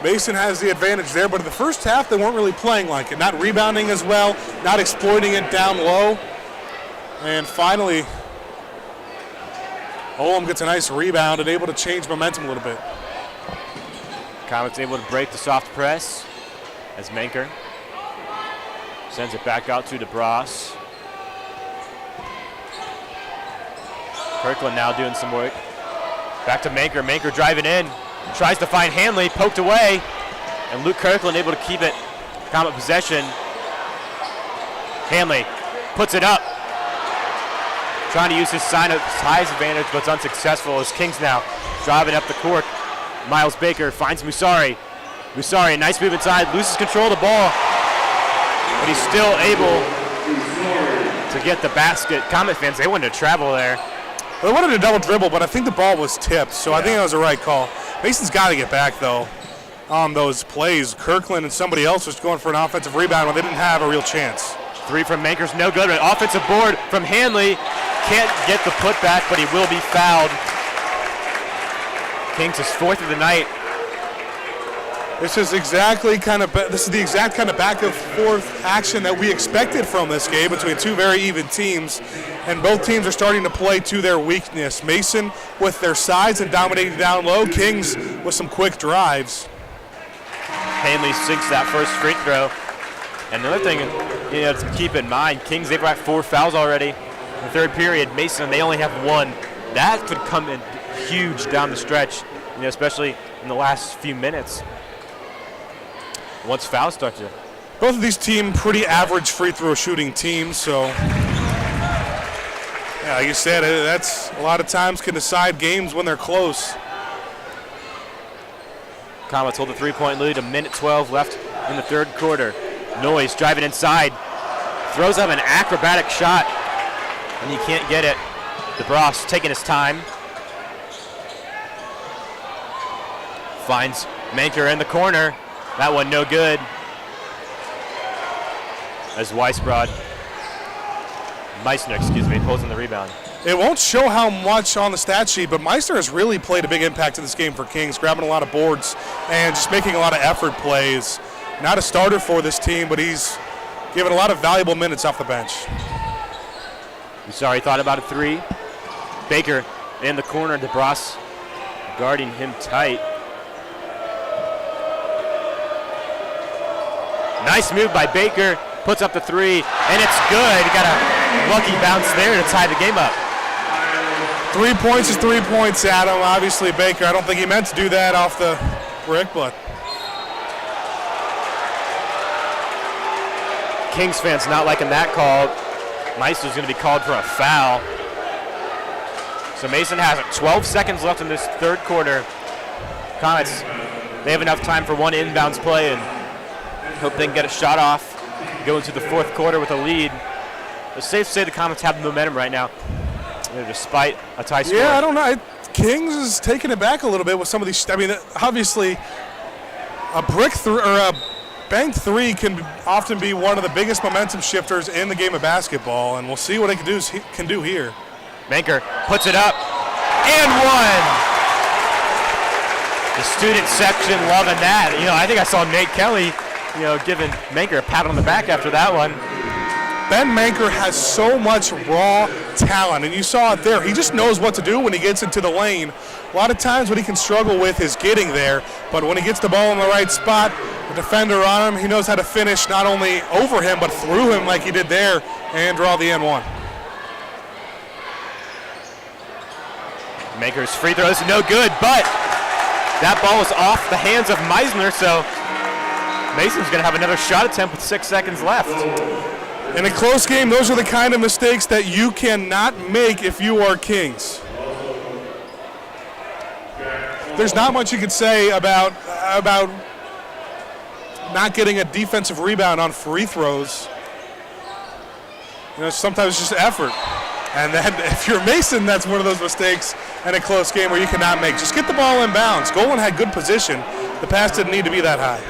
Mason has the advantage there, but in the first half they weren't really playing like it, not rebounding as well, not exploiting it down low. And finally, Olam gets a nice rebound and able to change momentum a little bit. Comets able to break the soft press as Menker sends it back out to DeBras. Kirkland now doing some work. Back to Menker. Menker driving in. Tries to find Hanley. Poked away. And Luke Kirkland able to keep it. Comet possession. Hanley puts it up. Trying to use his size advantage, but it's unsuccessful as Kings now driving up the court. Miles Baker finds Musari. Musari, nice move inside. Loses control of the ball. But he's still able to get the basket. Comet fans, they wanted to travel there. Well, they wanted a double dribble, but I think the ball was tipped, so I think that was the right call. Mason's got to get back, though, on those plays. Kirkland and somebody else was going for an offensive rebound when they didn't have a real chance. Three from Menker's no good. An offensive board from Hanley. Can't get the putback, but he will be fouled. Kings is fourth of the night. This is the exact kind of back and forth action that we expected from this game between two very even teams, and both teams are starting to play to their weakness. Mason with their size and dominating down low. Kings with some quick drives. Hanley sinks that first free throw. And another thing, to keep in mind, Kings, they've got 4 fouls already in the third period. Mason, they only have 1. That could come in huge down the stretch, especially in the last few minutes. Once fouls start to. Both of these teams pretty average free throw shooting teams, so yeah, like you said, that's a lot of times can decide games when they're close. Comets hold the 3-point lead, a minute 12 left in the third quarter. Noise driving inside, throws up an acrobatic shot, and he can't get it. DeBras taking his time. Finds Menker in the corner. That one no good. As Meissner, pulls in the rebound. It won't show how much on the stat sheet, but Meissner has really played a big impact in this game for Kings, grabbing a lot of boards and just making a lot of effort plays. Not a starter for this team, but he's given a lot of valuable minutes off the bench. Musari thought about a three. Baker in the corner, DeBras guarding him tight. Nice move by Baker, puts up the three, and it's good. Got a lucky bounce there to tie the game up. 3 points is 3 points, Adam. Obviously, Baker, I don't think he meant to do that off the brick, but. Kings fans not liking that call. Meister's going to be called for a foul. So Mason has it. 12 seconds left in this third quarter. Comets, they have enough time for one inbounds play and hope they can get a shot off, go into the fourth quarter with a lead. It's safe to say the Comets have the momentum right now, despite a tie score. Yeah, I don't know. Kings is taking it back a little bit with some of these. I mean, obviously, a banked three can often be one of the biggest momentum shifters in the game of basketball, and we'll see what they can do here. Banker puts it up and one. The student section loving that. I think I saw Nate Kelly, giving Manker a pat on the back after that one. Ben Manker has so much raw talent, and you saw it there. He just knows what to do when he gets into the lane. A lot of times what he can struggle with is getting there, but when he gets the ball in the right spot, the defender on him, he knows how to finish not only over him but through him like he did there and draw the N1. Manker's free throw is no good, but that ball was off the hands of Meisner, so Mason's going to have another shot attempt with 6 seconds left. In a close game, those are the kind of mistakes that you cannot make if you are Kings. There's not much you could say about not getting a defensive rebound on free throws. Sometimes it's just effort. And then if you're Mason, that's one of those mistakes in a close game where you cannot make. Just get the ball in bounds. Golan had good position. The pass didn't need to be that high.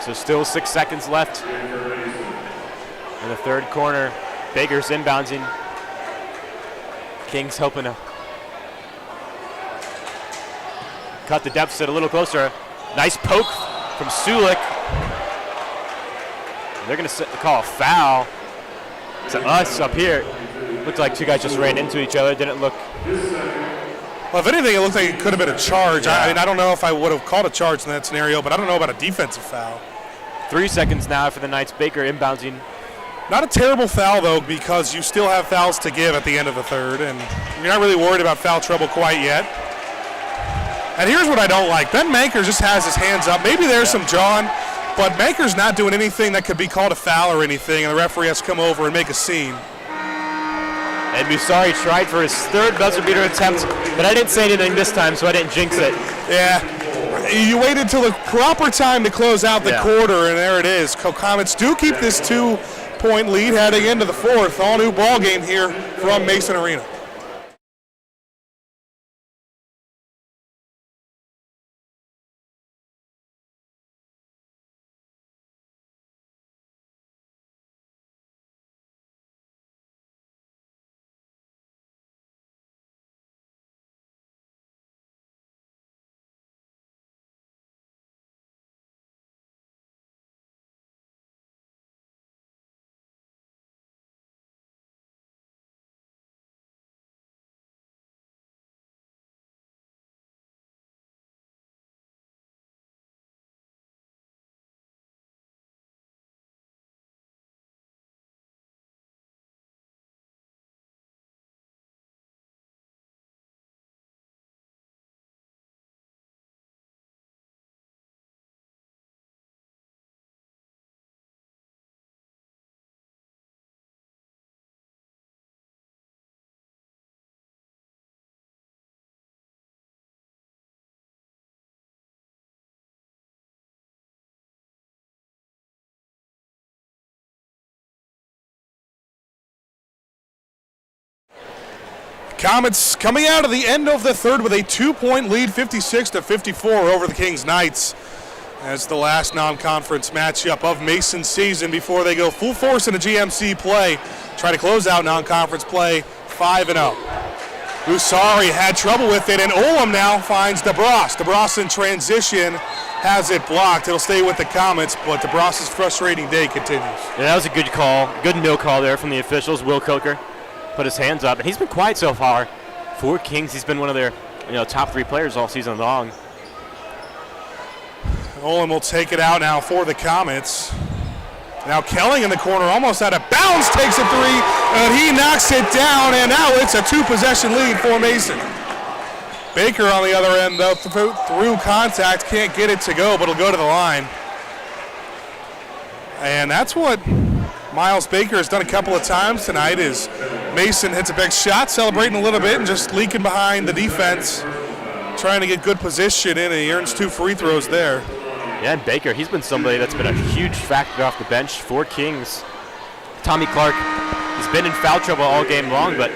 So still 6 seconds left. In the third corner, Baker's inbounding. Kings hoping to cut the deficit a little closer. Nice poke from Sulik. They're going to call a foul to us up here. Looked like two guys just ran into each other. Didn't look. Well, if anything, it looked like it could have been a charge. Yeah. I don't know if I would have called a charge in that scenario, but I don't know about a defensive foul. 3 seconds now for the Knights. Baker inbounding. Not a terrible foul, though, because you still have fouls to give at the end of the third, and you're not really worried about foul trouble quite yet. And here's what I don't like. Ben Manker just has his hands up. Maybe there's some jawing, but Manker's not doing anything that could be called a foul or anything, and the referee has to come over and make a scene. And Musari tried for his third buzzer beater attempt, but I didn't say anything this time, so I didn't jinx it. Yeah. You waited till the proper time to close out the quarter, and there it is. Comets do keep this 2-point lead heading into the fourth. All new ball game here from Mason Arena. Comets coming out of the end of the third with a 2-point lead, 56-54 over the Kings Knights, as the last non-conference matchup of Mason's season before they go full force into GMC play. Try to close out non-conference play 5-0. Usari had trouble with it, and Olam now finds DeBras. DeBras in transition has it blocked. It'll stay with the Comets, but DeBras' frustrating day continues. Yeah, that was a good call. Good no call there from the officials. Will Coker put his hands up, and he's been quiet so far. For Kings, he's been one of their top 3 players all season long. Olam will take it out now for the Comets. Now Kelling in the corner, almost out of bounds, takes a 3, and he knocks it down, and now it's a 2-possession lead for Mason. Baker on the other end, though, through contact, can't get it to go, but it'll go to the line. And that's what Miles Baker has done a couple of times tonight, is Mason hits a big shot, celebrating a little bit, and just leaking behind the defense, trying to get good position in, and he earns 2 free throws there. Yeah, and Baker, he's been somebody that's been a huge factor off the bench for Kings. Tommy Clark has been in foul trouble all game long, but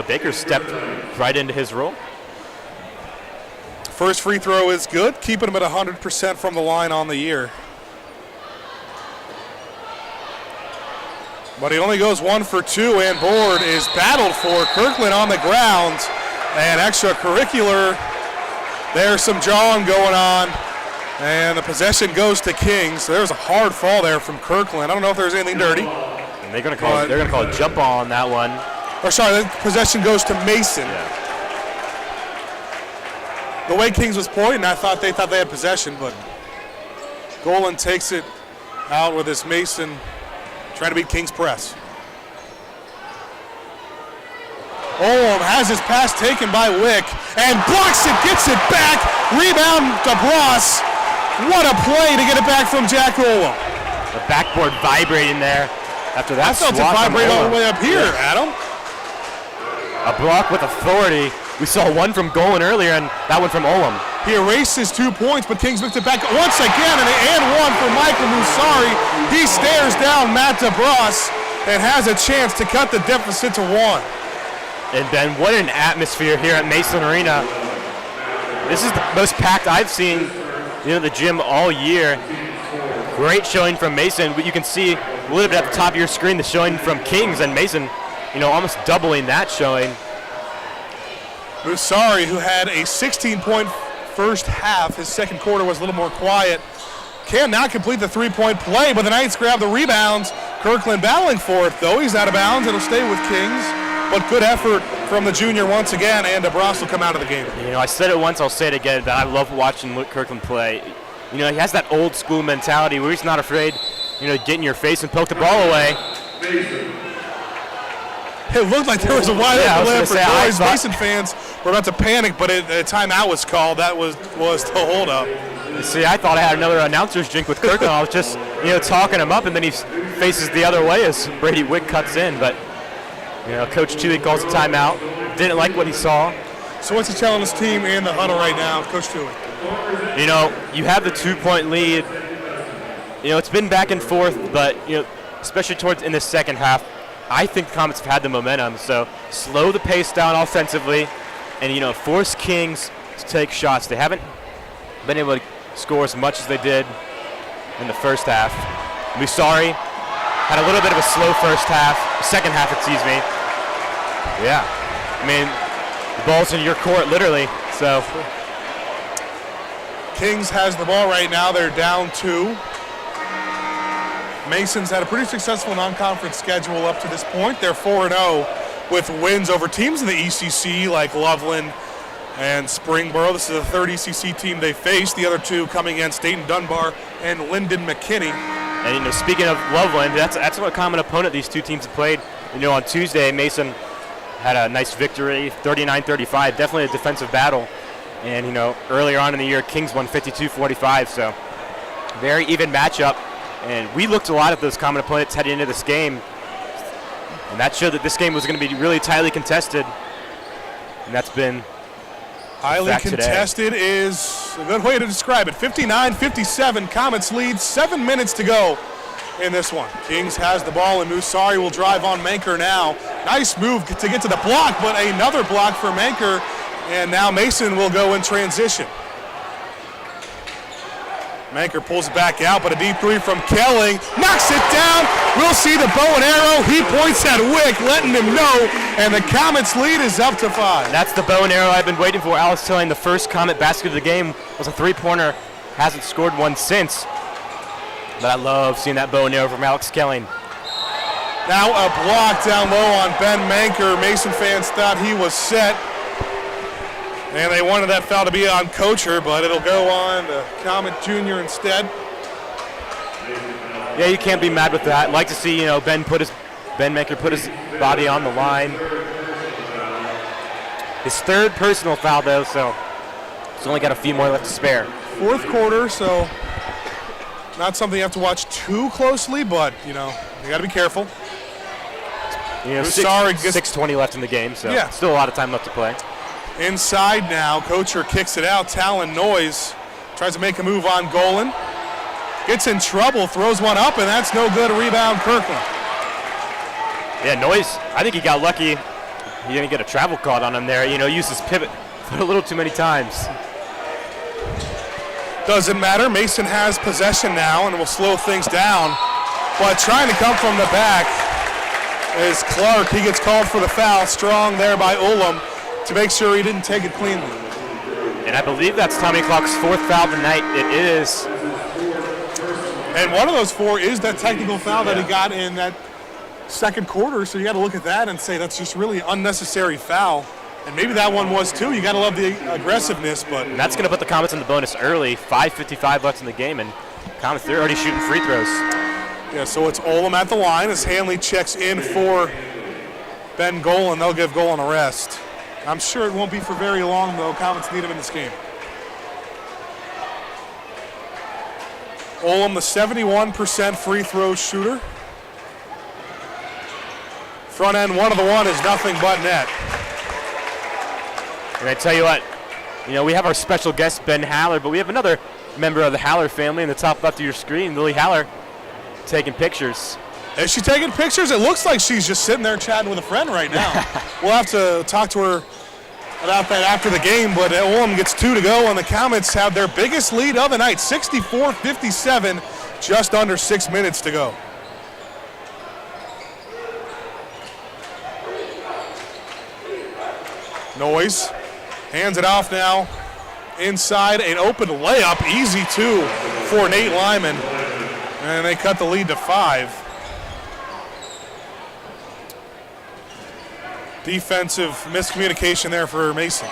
Baker stepped right into his role. First free throw is good, keeping him at 100% from the line on the year. But he only goes 1 for 2, and board is battled for. Kirkland on the ground, and extracurricular. There's some jawing going on, and the possession goes to Kings. There's a hard fall there from Kirkland. I don't know if there's anything dirty. And they're going to call a jump ball on that one. Or sorry, the possession goes to Mason. Yeah. The way Kings was pointing, they thought they had possession, but Golan takes it out with this Mason trying to beat Kings press. Olem has his pass taken by Wick and blocks it, gets it back. Rebound to Bross. What a play to get it back from Jack Olem. The backboard vibrating there after that. I felt it vibrate all the way up here, Adam. A block with authority. We saw one from Golan earlier and that one from Olem. He erases 2 points, but Kings makes it back once again, and one for Michael Musari. He stares down Matt DeBross and has a chance to cut the deficit to 1. And Ben, what an atmosphere here at Mason Arena. This is the most packed I've seen, the gym all year. Great showing from Mason. You can see a little bit at the top of your screen the showing from Kings, and Mason, almost doubling that showing. Musari, who had a 16-point first half, his second quarter was a little more quiet, cannot complete the three-point play, but the Knights grab the rebounds. Kirkland battling for it, though. He's out of bounds. It'll stay with Kings, but good effort from the junior once again, and DeBross will come out of the game. I said it once, I'll say it again, that I love watching Luke Kirkland play. He has that old school mentality where he's not afraid, to get in your face and poke the ball away. It looked like there was a wide open layup for boys. Mason fans were about to panic, but a timeout was called. That was the holdup. See, I thought I had another announcer's drink with Kirkland. I was just, talking him up, and then he faces the other way as Brady Wick cuts in. But, Coach Toohey calls a timeout. Didn't like what he saw. So what's he telling his team in the huddle right now, Coach Toohey? You have the 2-point lead. It's been back and forth, but, especially towards in the second half, I think the Comets have had the momentum. So slow the pace down offensively and, force Kings to take shots. They haven't been able to score as much as they did in the first half. Musari had a little bit of a slow second half, excuse me. Yeah. The ball's in your court, literally. So Kings has the ball right now. They're down 2. Mason's had a pretty successful non-conference schedule up to this point. They're 4-0 with wins over teams in the ECC like Loveland and Springboro. This is the third ECC team they faced. The other two coming against Dayton Dunbar and Lyndon McKinney. And speaking of Loveland, that's what common opponent these two teams have played. On Tuesday, Mason had a nice victory, 39-35. Definitely a defensive battle. And earlier on in the year, Kings won 52-45. So very even matchup. And we looked a lot at those common opponents heading into this game. And that showed that this game was going to be really tightly contested. And that's been highly contested is a good way to describe it. 59-57, Comets lead, 7 minutes to go in this one. Kings has the ball, and Musari will drive on Manker now. Nice move to get to the block, but another block for Manker. And now Mason will go in transition. Manker pulls it back out, but a deep three from Kelling. Knocks it down. We'll see the bow and arrow. He points at Wick, letting him know, and the Comets' lead is up to 5. That's the bow and arrow I've been waiting for. Alex telling the first Comet basket of the game was a three-pointer. Hasn't scored one since. But I love seeing that bow and arrow from Alex Kelling. Now a block down low on Ben Manker. Mason fans thought he was set. And they wanted that foul to be on Kocher, but it'll go on to Comet Jr. instead. Yeah, you can't be mad with that. Like to see, Ben Manker put his body on the line. His third personal foul, though, so he's only got a few more left to spare. Fourth quarter, so not something you have to watch too closely, but, you got to be careful. 6:20 left in the game, so yeah. Still a lot of time left to play. Inside now, Kocher kicks it out. Talon Noyes tries to make a move on Golan. Gets in trouble, throws one up, and that's no good. A rebound, Kirkland. Yeah, Noyes, I think he got lucky. He didn't get a travel caught on him there. Used his pivot a little too many times. Doesn't matter. Mason has possession now and will slow things down. But trying to come from the back is Clark. He gets called for the foul. Strong there by Ullum to make sure he didn't take it cleanly. And I believe that's Tommy Clark's 4th foul of the night. It is. And one of those 4 is that technical foul that he got in that second quarter. So you got to look at that and say that's just really unnecessary foul. And maybe that one was too. You got to love the aggressiveness, but and that's going to put the Comets in the bonus early. 5:55 left in the game, and Comets, they're already shooting free throws. Yeah, so it's Ullum at the line as Hanley checks in for Ben Golan. They'll give Golan a rest. I'm sure it won't be for very long, though. Comets need him in this game. Ullum, the 71% free throw shooter. Front end 1 of the 1 is nothing but net. And I tell you what, we have our special guest, Ben Haller, but we have another member of the Haller family in the top left of your screen, Lily Haller, taking pictures. Is she taking pictures? It looks like she's just sitting there chatting with a friend right now. We'll have to talk to her about that after the game, but Ullum gets 2 to go, and the Comets have their biggest lead of the night, 64-57, just under 6 minutes to go. Noyes hands it off now. Inside, an open layup, easy 2 for Nate Lyman. And they cut the lead to 5. Defensive miscommunication there for Mason.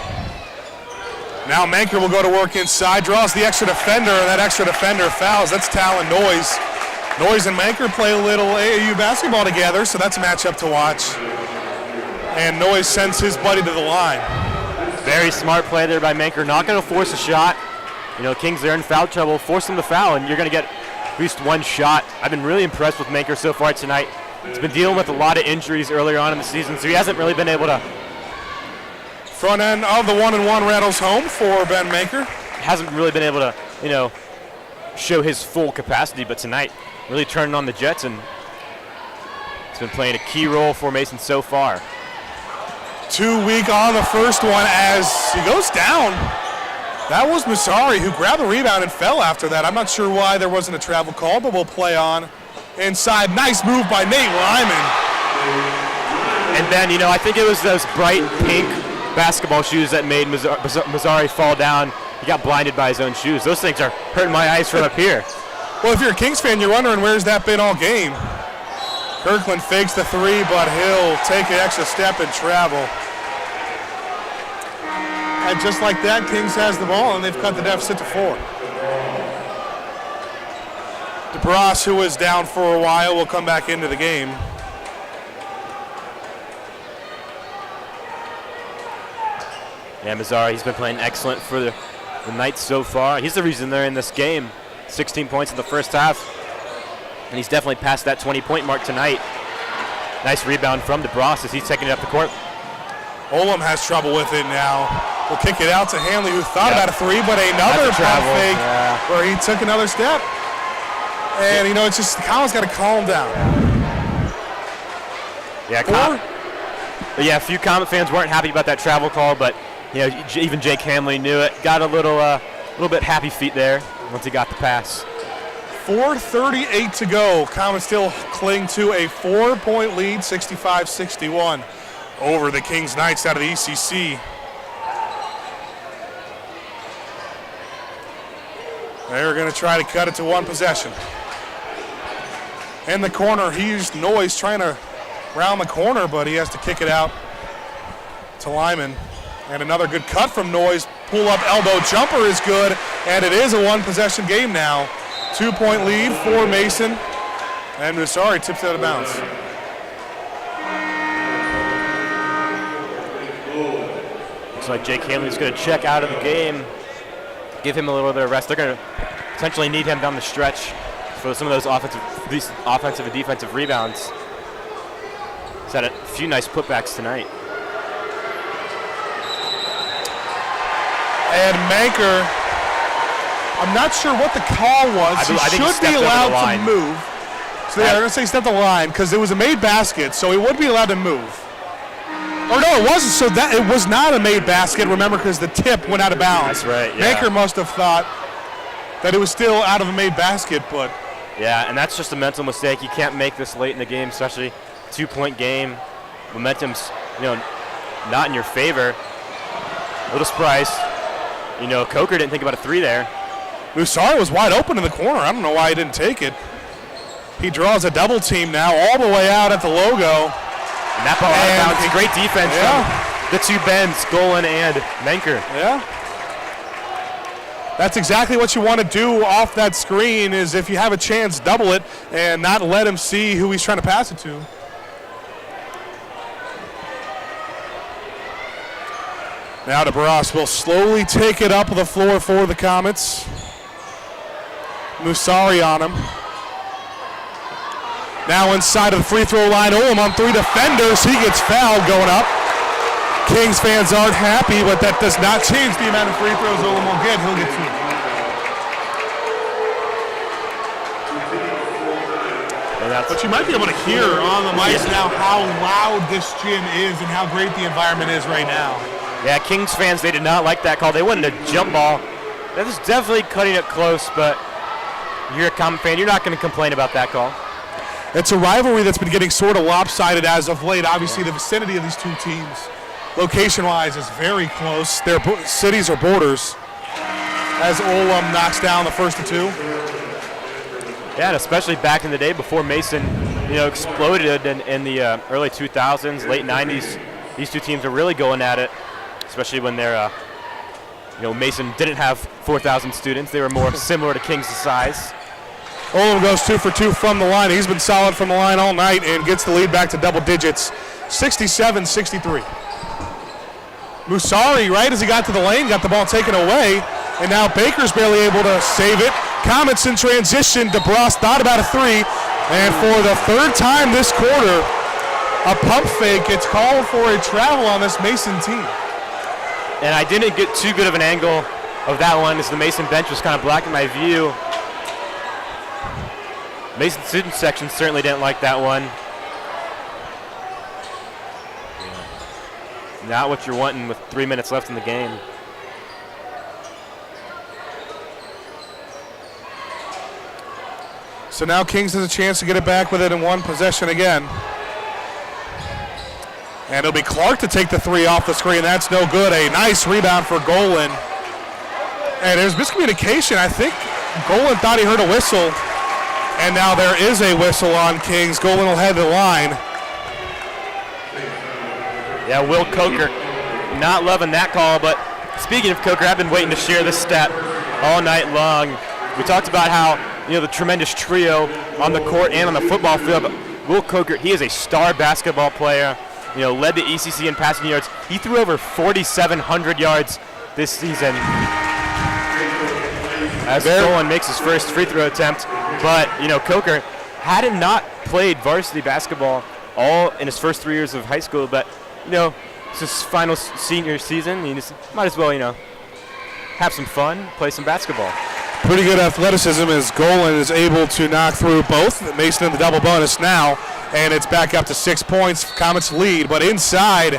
Now Manker will go to work inside, draws the extra defender, and that extra defender fouls. That's Talon Noyes. Noyes and Manker play a little AAU basketball together, so that's a matchup to watch. And Noyes sends his buddy to the line. Very smart play there by Manker. Not going to force a shot. Kings, they're in foul trouble. Force them to foul, and you're going to get at least 1 shot. I've been really impressed with Manker so far tonight. He's been dealing with a lot of injuries earlier on in the season, so he hasn't really been able to. Front end of the 1-and-1 rattles home for Ben Manker. Hasn't really been able to, show his full capacity, but tonight really turning on the Jets, and it's been playing a key role for Mason so far. 2 weak on the first one as he goes down. That was Massari who grabbed the rebound and fell after that. I'm not sure why there wasn't a travel call, but we'll play on. Inside, nice move by Nate Lyman. And Ben, I think it was those bright pink basketball shoes that made Massari fall down. He got blinded by his own shoes. Those things are hurting my eyes from up here. Well, if you're a Kings fan, you're wondering where's that been all game. Kirkland fakes the 3, but he'll take an extra step and travel. And just like that, Kings has the ball, and they've cut the deficit to 4. DeBras, who was down for a while, will come back into the game. Yeah, Mazzari, he's been playing excellent for the night so far. He's the reason they're in this game. 16 points in the first half. And he's definitely past that 20-point mark tonight. Nice rebound from DeBras as he's taking it up the court. Ullum has trouble with it now. We'll kick it out to Hanley, who thought about a 3, but another pump fake where he took another step. And, it's just, Colin's got to calm down. Yeah, a few Comet fans weren't happy about that travel call, but, even Jake Hamley knew it. Got a little bit happy feet there once he got the pass. 4:38 to go. Comets still cling to a 4-point lead, 65-61 over the Kings Knights out of the ECC. They're going to try to cut it to 1 possession. In the corner, he's Noyes trying to round the corner, but he has to kick it out to Lyman. And another good cut from Noyes. Pull-up elbow jumper is good, and it is a 1-possession game now. 2-point lead for Mason, and Massari tips it out of bounds. Looks like Jake Hanley's going to check out of the game, give him a little bit of rest. They're going to potentially need him down the stretch for some of those offensive and defensive rebounds. He's had a few nice putbacks tonight. And Manker, I'm not sure what the call was. I think should be allowed to move. So they're going to say step the line because it was a made basket, so he would be allowed to move. Or no, it wasn't. So that it was not a made basket. Remember, because the tip went out of bounds. That's right. Yeah. Manker must have thought that it was still out of a made basket, but. Yeah, and that's just a mental mistake. You can't make this late in the game, especially 2-point game. Momentum's, not in your favor. A little surprised. Coker didn't think about a 3 there. Musari was wide open in the corner. I don't know why he didn't take it. He draws a double team now all the way out at the logo. And that ball out of bounds. Great defense from the two Bens, Golan and Menker. Yeah. That's exactly what you want to do off that screen is if you have a chance, double it and not let him see who he's trying to pass it to. Now DeBras will slowly take it up the floor for the Comets. Musari on him. Now inside of the free throw line, Olam on 3 defenders. He gets fouled going up. Kings fans aren't happy, but that does not change the amount of free throws Olam will get. He'll get 2. But you might be able to hear on the mics now how loud this gym is and how great the environment is right now. Yeah, Kings fans, they did not like that call. They wanted a jump ball. That was definitely cutting it close, but you're a Comet fan, you're not going to complain about that call. It's a rivalry that's been getting sort of lopsided as of late. Obviously, the vicinity of these two teams, location-wise, is very close. Their cities are borders. As Olam knocks down the first of 2. Yeah, and especially back in the day before Mason, exploded in the early 2000s, late 90s. These two teams are really going at it, especially when they're, Mason didn't have 4,000 students. They were more similar to Kings' size. Olam goes 2 for 2 from the line. He's been solid from the line all night and gets the lead back to double digits, 67-63. Musari, right as he got to the lane, got the ball taken away, and now Baker's barely able to save it. Comets in transition. DeBras thought about a 3, and for the 3rd time this quarter, a pump fake gets called for a travel on this Mason team. And I didn't get too good of an angle of that one as the Mason bench was kind of blocking my view. Mason student section certainly didn't like that one. Not what you're wanting with 3 minutes left in the game. So now Kings has a chance to get it back with it in one possession again. And it'll be Clark to take the 3 off the screen. That's no good. A nice rebound for Golan. And there's miscommunication. I think Golan thought he heard a whistle. And now there is a whistle on Kings. Golan will head the line. Yeah, Will Coker not loving that call. But speaking of Coker, I've been waiting to share this stat all night long. We talked about how, the tremendous trio on the court and on the football field. But Will Coker, he is a star basketball player. Led the ECC in passing yards. He threw over 4,700 yards this season. As Golan makes his first free throw attempt. But, Coker hadn't not played varsity basketball all in his first 3 years of high school. But, it's his final senior season. You just might as well, have some fun, play some basketball. Pretty good athleticism as Golan is able to knock through both. Mason in the double bonus now. And it's back up to 6 points. Comets lead, but inside,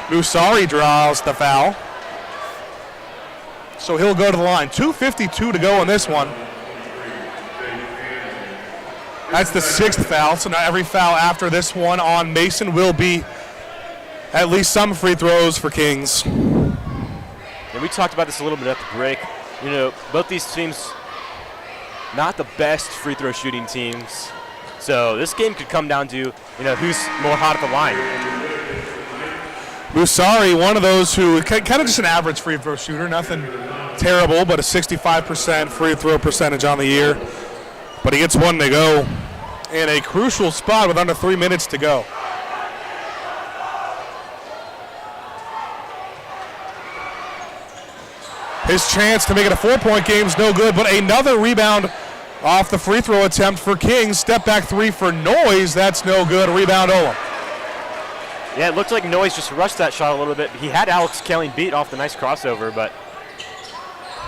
Musari draws the foul. So he'll go to the line. 2:52 to go in this one. That's the 6th foul, so now every foul after this one on Mason will be at least some free throws for Kings. And we talked about this a little bit at the break. Both these teams, not the best free throw shooting teams. So this game could come down to, who's more hot at the line. Musari, one of those who kind of just an average free throw shooter, nothing terrible, but a 65% free throw percentage on the year. But he gets one to go in a crucial spot with under 3 minutes to go. His chance to make it a 4-point game is no good, but another rebound off the free throw attempt for Kings. Step back 3 for Noyes. That's no good. Rebound Olam. Yeah, it looked like Noyes just rushed that shot a little bit. He had Alex Kelly beat off the nice crossover, but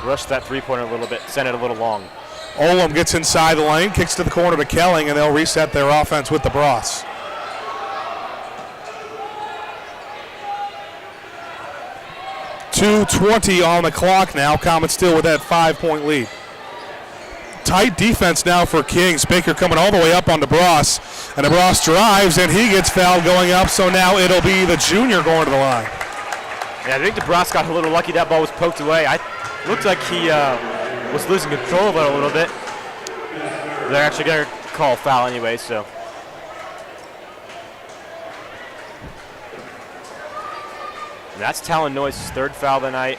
rushed that three-pointer a little bit, sent it a little long. Olam gets inside the lane, kicks to the corner to Kelling, and they'll reset their offense with the DeBras. .220 on the clock now. Comets still with that 5-point lead. tight defense now for Kings. Baker coming all the way up on DeBross. And DeBross drives, and he gets fouled going up, so now it'll be the junior going to the line. Yeah, I think DeBross got a little lucky that ball was poked away. Looked like he was losing control of it a little bit. They're actually going to call a foul anyway, so. And that's Talon Noyes' third foul of the night.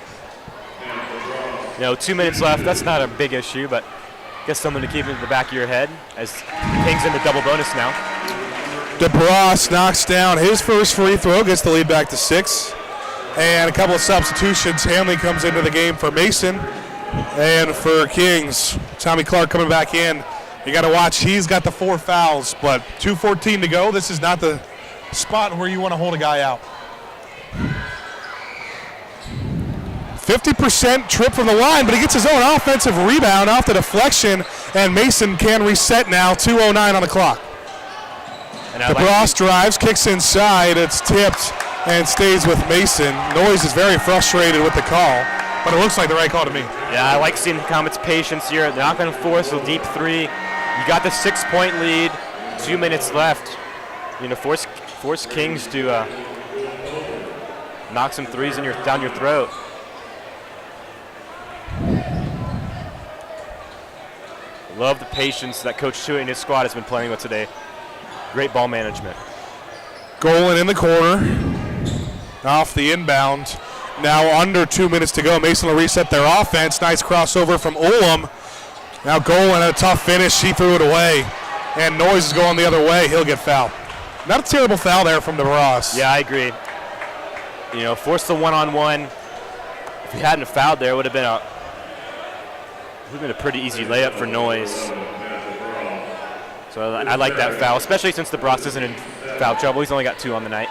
2 minutes left. That's not a big issue, but I guess something to keep in the back of your head as Kings in the double bonus now. DeBross knocks down his first free throw, gets the lead back to 6. And a couple of substitutions. Hanley comes into the game for Mason. And for Kings, Tommy Clark coming back in. You got to watch. He's got the 4 fouls, but 2:14 to go. This is not the spot where you want to hold a guy out. 50% trip from the line, but he gets his own offensive rebound off the deflection, and Mason can reset now. 2:09 on the clock. DeBross drives, kicks inside. It's tipped and stays with Mason. Noyes is very frustrated with the call, but it looks like the right call to me. Yeah, I like seeing the Comets' patience here. They're not going to force a deep 3. You got the 6-point lead, 2 minutes left. Force Kings to knock some threes down your throat. Love the patience that Coach Tui and his squad has been playing with today. Great ball management. Golan in the corner, off the inbound. Now under 2 minutes to go. Mason will reset their offense. Nice crossover from Ullum. Now Golan a tough finish. He threw it away. And Noyes is going the other way. He'll get fouled. Not a terrible foul there from DeBross. Yeah, I agree. Force the one-on-one. If he hadn't fouled there, it would have been a pretty easy layup for Noyes. So I like that foul, especially since DeBross isn't in foul trouble. He's only got 2 on the night.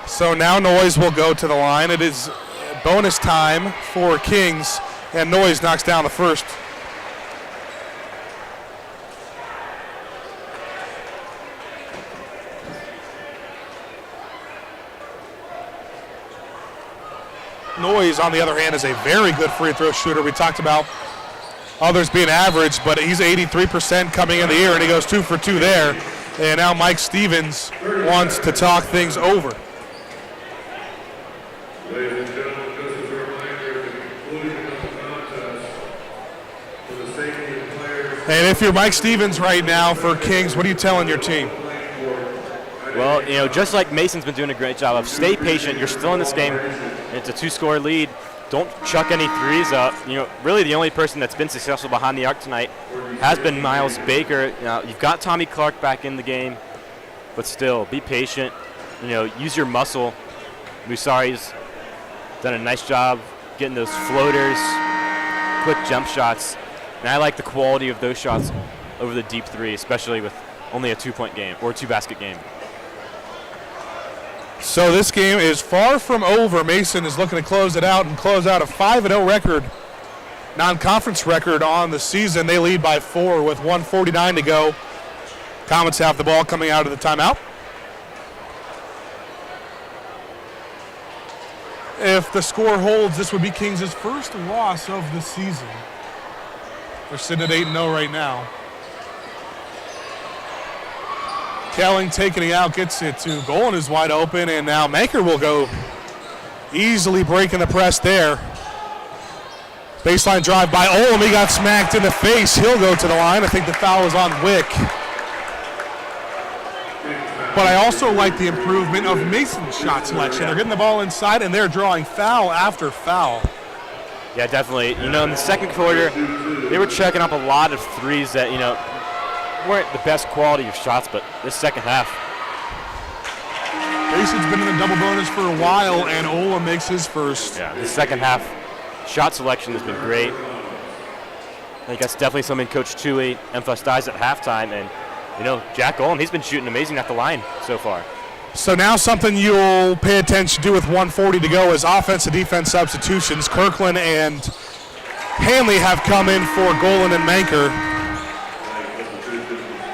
So now Noyes will go to the line. It is bonus time for Kings, and Noyes knocks down the first. Noyes, on the other hand, is a very good free throw shooter. We talked about others being average, but he's 83% coming in the year, and he goes 2 for 2 there. And now Mike Stevens wants to talk things over. And if you're Mike Stevens right now for Kings, what are you telling your team? Well, just like Mason's been doing a great job of stay patient. You're still in this game. It's a 2-score lead. Don't chuck any threes up. Really the only person that's been successful behind the arc tonight has been Miles Baker. You've got Tommy Clark back in the game, but still, be patient. Use your muscle. Musari's done a nice job getting those floaters, quick jump shots. And I like the quality of those shots over the deep 3, especially with only a 2-point game or 2-basket game. So this game is far from over. Mason is looking to close it out and close out a 5-0 record, non-conference record on the season. They lead by 4 with 1:49 to go. Comets have the ball coming out of the timeout. If the score holds, this would be Kings' first loss of the season. They're sitting at 8-0 right now. Kelling taking it out, gets it to Golan, is wide open, and now Manker will go easily breaking the press there. Baseline drive by Ullum. He got smacked in the face. He'll go to the line. I think the foul is on Wick. But I also like the improvement of Mason's shot selection. They're getting the ball inside, and they're drawing foul after foul. Yeah, definitely. In the second quarter, they were checking up a lot of threes that, weren't the best quality of shots, but this second half. Mason's been in the double bonus for a while, and Ullum makes his first. Yeah, the second half shot selection has been great. I think that's definitely something Coach Tui emphasized at halftime, and Jack Ullum, he's been shooting amazing at the line so far. So now something you'll pay attention to with 1:40 to go is offense and defense substitutions. Kirkland and Hanley have come in for Golan and Manker.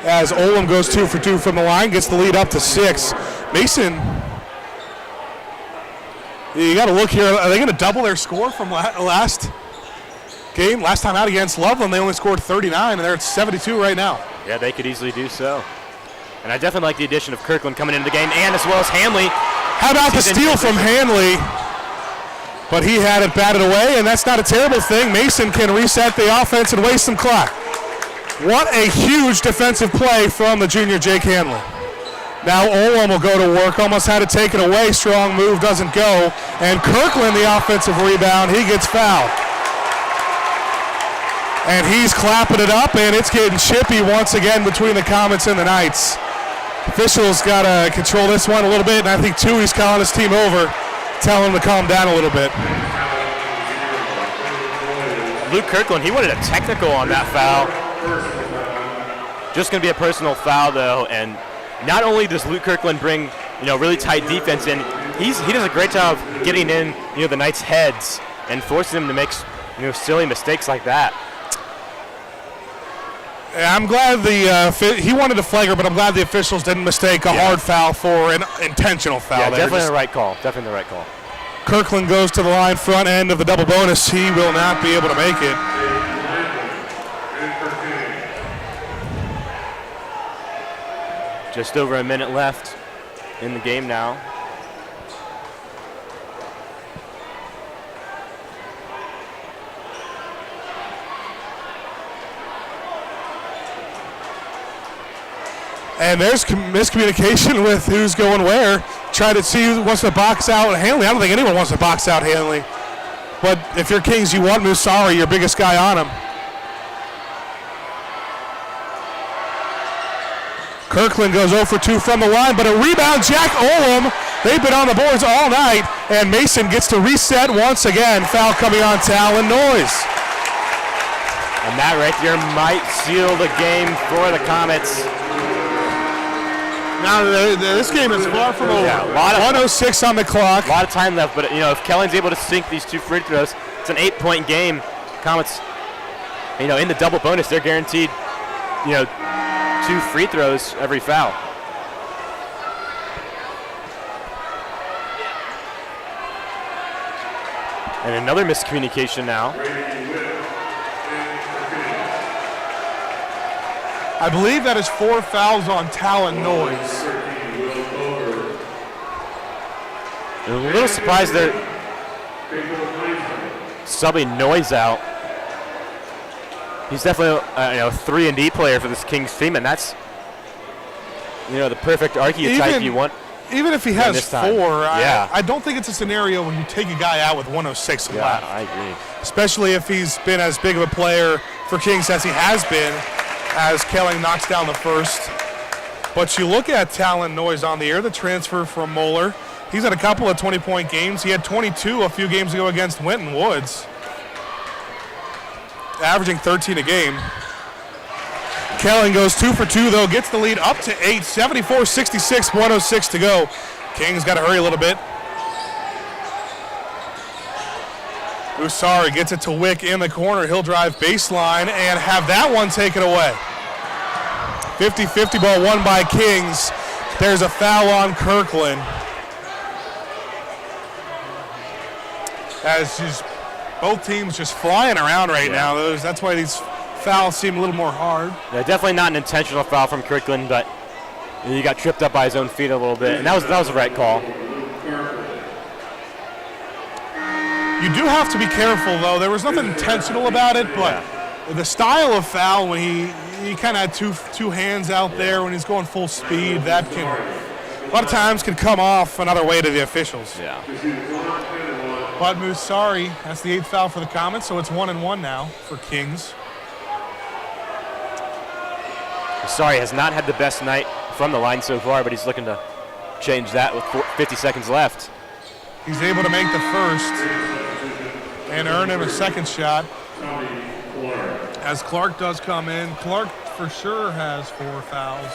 As Ullum goes 2 for 2 from the line, gets the lead up to 6. Mason You got to look here. Are they going to double their score from last game? Last time out against Loveland, they only scored 39, and they're at 72 right now. Yeah, they could easily do so. And I definitely like the addition of Kirkland coming into the game, and as well as Hanley. How about the steal from Hanley? But he had it batted away, and that's not a terrible thing. Mason can reset the offense and waste some clock. What a huge defensive play from the junior Jake Hanley. Now Olem will go to work, almost had to take it away. Strong move, doesn't go. And Kirkland, the offensive rebound, he gets fouled. And he's clapping it up, and it's getting chippy once again between the Comets and the Knights. Officials got to control this one a little bit, and I think Tui's calling his team over, telling him to calm down a little bit. Luke Kirkland, he wanted a technical on that foul. Just going to be a personal foul, though, and not only does Luke Kirkland bring, really tight defense in, he does a great job of getting in, the Knights' heads and forcing them to make, silly mistakes like that. Yeah, I'm glad he wanted a flagger, but I'm glad the officials didn't mistake a hard foul for an intentional foul. Yeah, definitely the right call. Definitely the right call. Kirkland goes to the line, front end of the double bonus. He will not be able to make it. Just over a minute left in the game now. And there's miscommunication with who's going where. Try to see who wants to box out Hanley. I don't think anyone wants to box out Hanley. But if you're Kings, you want Musari, your biggest guy, on him. Kirkland goes 0 for 2 from the line, but a rebound, Jack Olem. They've been on the boards all night, and Mason gets to reset once again. Foul coming on Talon Noyes. And that right there might seal the game for the Comets. Now, this game is far from over. Yeah, 106 on the clock. A lot of time left, but if Kellen's able to sink these 2 free throws, it's an 8-point game. Comets, in the double bonus, they're guaranteed, 2 free throws every foul. And another miscommunication now. I believe that is 4 fouls on Talon Noyes. I'm a little surprised they're subbing Noyes out. He's definitely a 3-and-D player for this Kings team, and that's the perfect archetype you want. Even if he has 4, yeah. I don't think it's a scenario when you take a guy out with 106 left. Yeah, I agree. Especially if he's been as big of a player for Kings as he has been, as Kelling knocks down the first. But you look at Talon Noyes on the air, the transfer from Moeller. He's had a couple of 20-point games. He had 22 a few games ago against Winton Woods, averaging 13 a game. Kelling goes 2 for 2, though, gets the lead up to 8, 74-66, 106 to go. Kings got to hurry a little bit. Usari gets it to Wick in the corner. He'll drive baseline and have that one taken away. 50-50 ball won by Kings. There's a foul on Kirkland. As just both teams just flying around right now. That's why these fouls seem a little more hard. Yeah, definitely not an intentional foul from Kirkland, but he got tripped up by his own feet a little bit, and that was the right call. You do have to be careful, though. There was nothing intentional about it, but the style of foul when he kind of had two hands out there when he's going full speed, that can a lot of times can come off another way to the officials. Yeah. But Musari, that's the 8th foul for the Comets, so it's 1-1 now for Kings. Musari has not had the best night from the line so far, but he's looking to change that with 50 seconds left. He's able to make the first and earn him a second shot. As Clark does come in. Clark for sure has 4 fouls.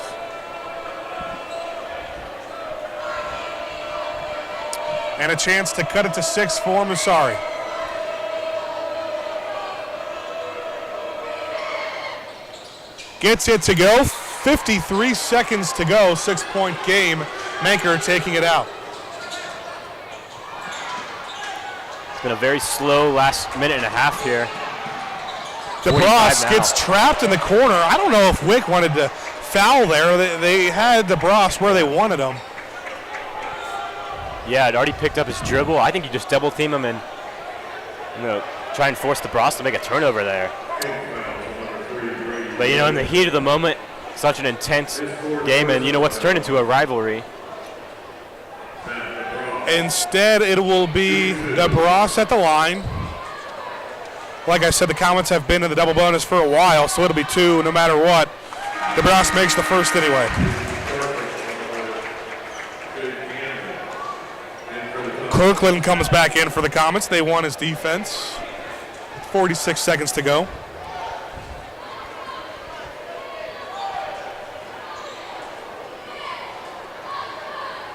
And a chance to cut it to 6 for Musari. Gets it to go. 53 seconds to go. 6-point game. Manker taking it out. It's been a very slow last minute and a half here. DeBras gets trapped in the corner. I don't know if Wick wanted to foul there. They had DeBras where they wanted him. Yeah, it already picked up his dribble. I think you just double team him and try and force DeBras to make a turnover there. But in the heat of the moment, such an intense game, and what's turned into a rivalry. Instead, it will be DeBras at the line. Like I said, the Comets have been in the double bonus for a while, so it'll be 2 no matter what. DeBras makes the first anyway. Kirkland comes back in for the Comets. They won his defense. 46 seconds to go.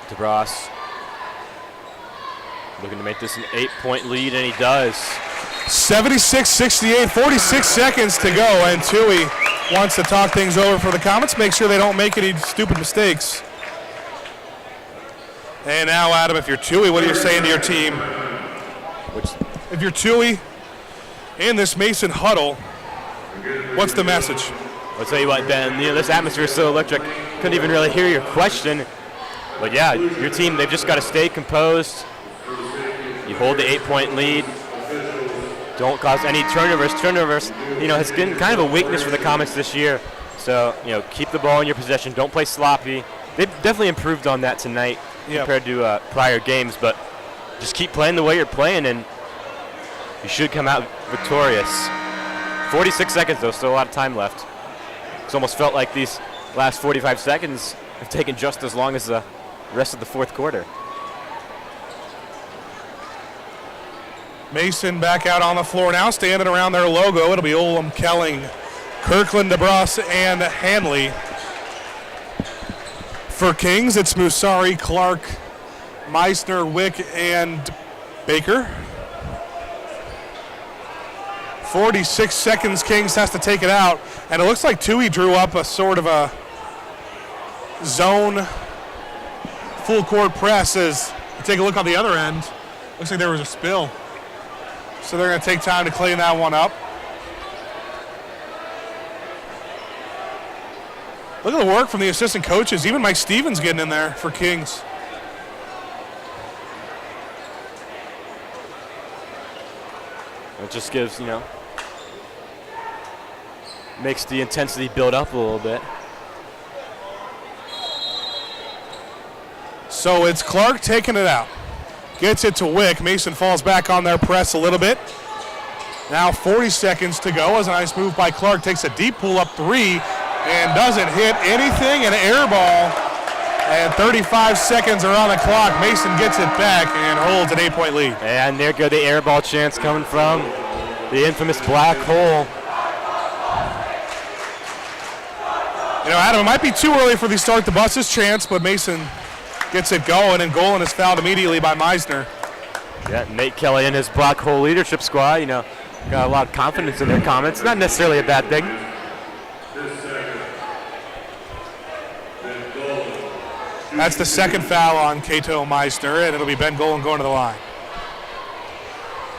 DeBras looking to make this an 8-point lead, and he does. 76-68, 46 seconds to go, and Tui wants to talk things over for the Comets, make sure they don't make any stupid mistakes. And now, Adam, if you're Tui, what are you saying to your team? If you're Tui in this Mason huddle, what's the message? I'll tell you what, Ben, this atmosphere is so electric, couldn't even really hear your question. But yeah, your team, they've just got to stay composed. You hold the 8-point lead. Don't cause any turnovers. Turnovers, has been kind of a weakness for the Comets this year. So, keep the ball in your possession. Don't play sloppy. They've definitely improved on that tonight compared to prior games. But just keep playing the way you're playing, and you should come out victorious. 46 seconds, though. Still a lot of time left. It's almost felt like these last 45 seconds have taken just as long as the rest of the fourth quarter. Mason back out on the floor now, standing around their logo. It'll be Olam, Kelling, Kirkland, DeBras, and Hanley. For Kings, it's Musari, Clark, Meissner, Wick, and Baker. 46 seconds, Kings has to take it out. And it looks like Tui drew up a sort of a zone full court press. As you take a look on the other end, looks like there was a spill. So they're going to take time to clean that one up. Look at the work from the assistant coaches. Even Mike Stevens getting in there for Kings. It just gives, makes the intensity build up a little bit. So it's Clark taking it out. Gets it to Wick. Mason falls back on their press a little bit. Now 40 seconds to go as a nice move by Clark. Takes a deep pull-up three and doesn't hit anything. An air ball. And 35 seconds are on the clock. Mason gets it back and holds an 8-point lead. And there go the air ball chance coming from the infamous black hole. Adam, it might be too early for the start the buses chance, but Mason gets it going, and Golan is fouled immediately by Meissner. Yeah, Nate Kelly and his black hole leadership squad, got a lot of confidence in their comments. Not necessarily a bad thing. That's the second foul on Cato Meissner, and it'll be Ben Golan going to the line.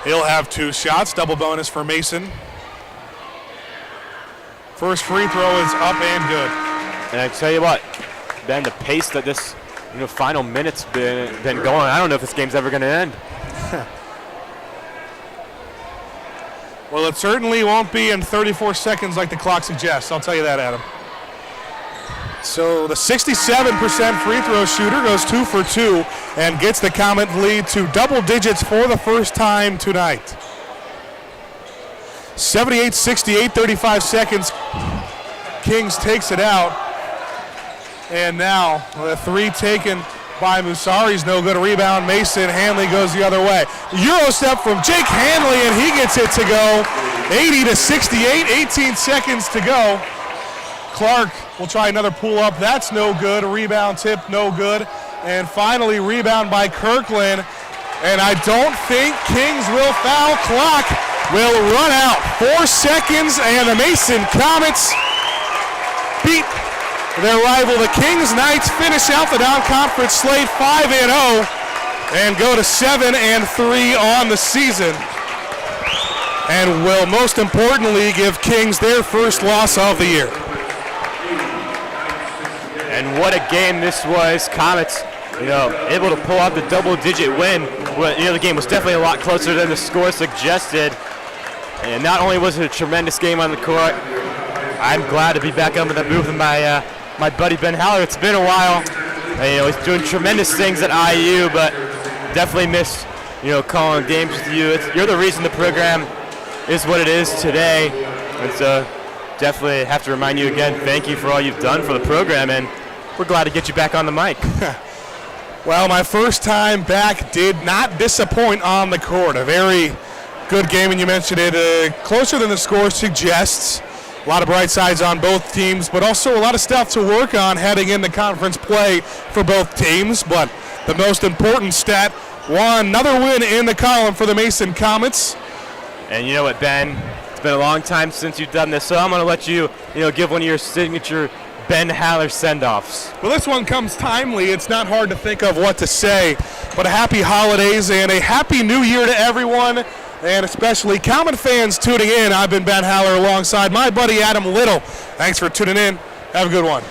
He'll have 2 shots, double bonus for Mason. First free throw is up and good. And I tell you what, Ben, the pace that this final minute's been going, I don't know if this game's ever going to end. Well, it certainly won't be in 34 seconds like the clock suggests. I'll tell you that, Adam. So the 67% free throw shooter goes 2 for 2 and gets the Comet lead to double digits for the first time tonight. 78-68, 35 seconds. Kings takes it out. And now the three taken by Musari's no good. A rebound. Mason. Hanley goes the other way. Euro step from Jake Hanley, and he gets it to go. 80-68, 18 seconds to go. Clark will try another pull up. That's no good. A rebound tip, no good. And finally, rebound by Kirkland. And I don't think Kings will foul. Clock will run out. 4 seconds, and the Mason Comets beat their rival, the Kings Knights, finish out the non-conference slate 5-0. and go to 7-3 on the season. And will most importantly give Kings their first loss of the year. And what a game this was. Comets, able to pull out the double-digit win. Well, the game was definitely a lot closer than the score suggested. And not only was it a tremendous game on the court, I'm glad to be back up in the booth with my buddy Ben Haller. It's been a while. He's doing tremendous things at IU, but definitely miss, calling games with you. You're the reason the program is what it is today. And so definitely have to remind you again, thank you for all you've done for the program, and we're glad to get you back on the mic. Well, my first time back did not disappoint on the court. A very good game, and you mentioned it, closer than the score suggests. A lot of bright sides on both teams, but also a lot of stuff to work on heading into conference play for both teams. But the most important stat, another win in the column for the Mason Comets. And you know what, Ben? It's been a long time since you've done this, so I'm going to let you, give one of your signature Ben Haller send-offs. Well, this one comes timely. It's not hard to think of what to say, but a happy holidays and a happy new year to everyone, and especially Comet fans tuning in. I've been Ben Haller alongside my buddy Adam Little. Thanks for tuning in. Have a good one.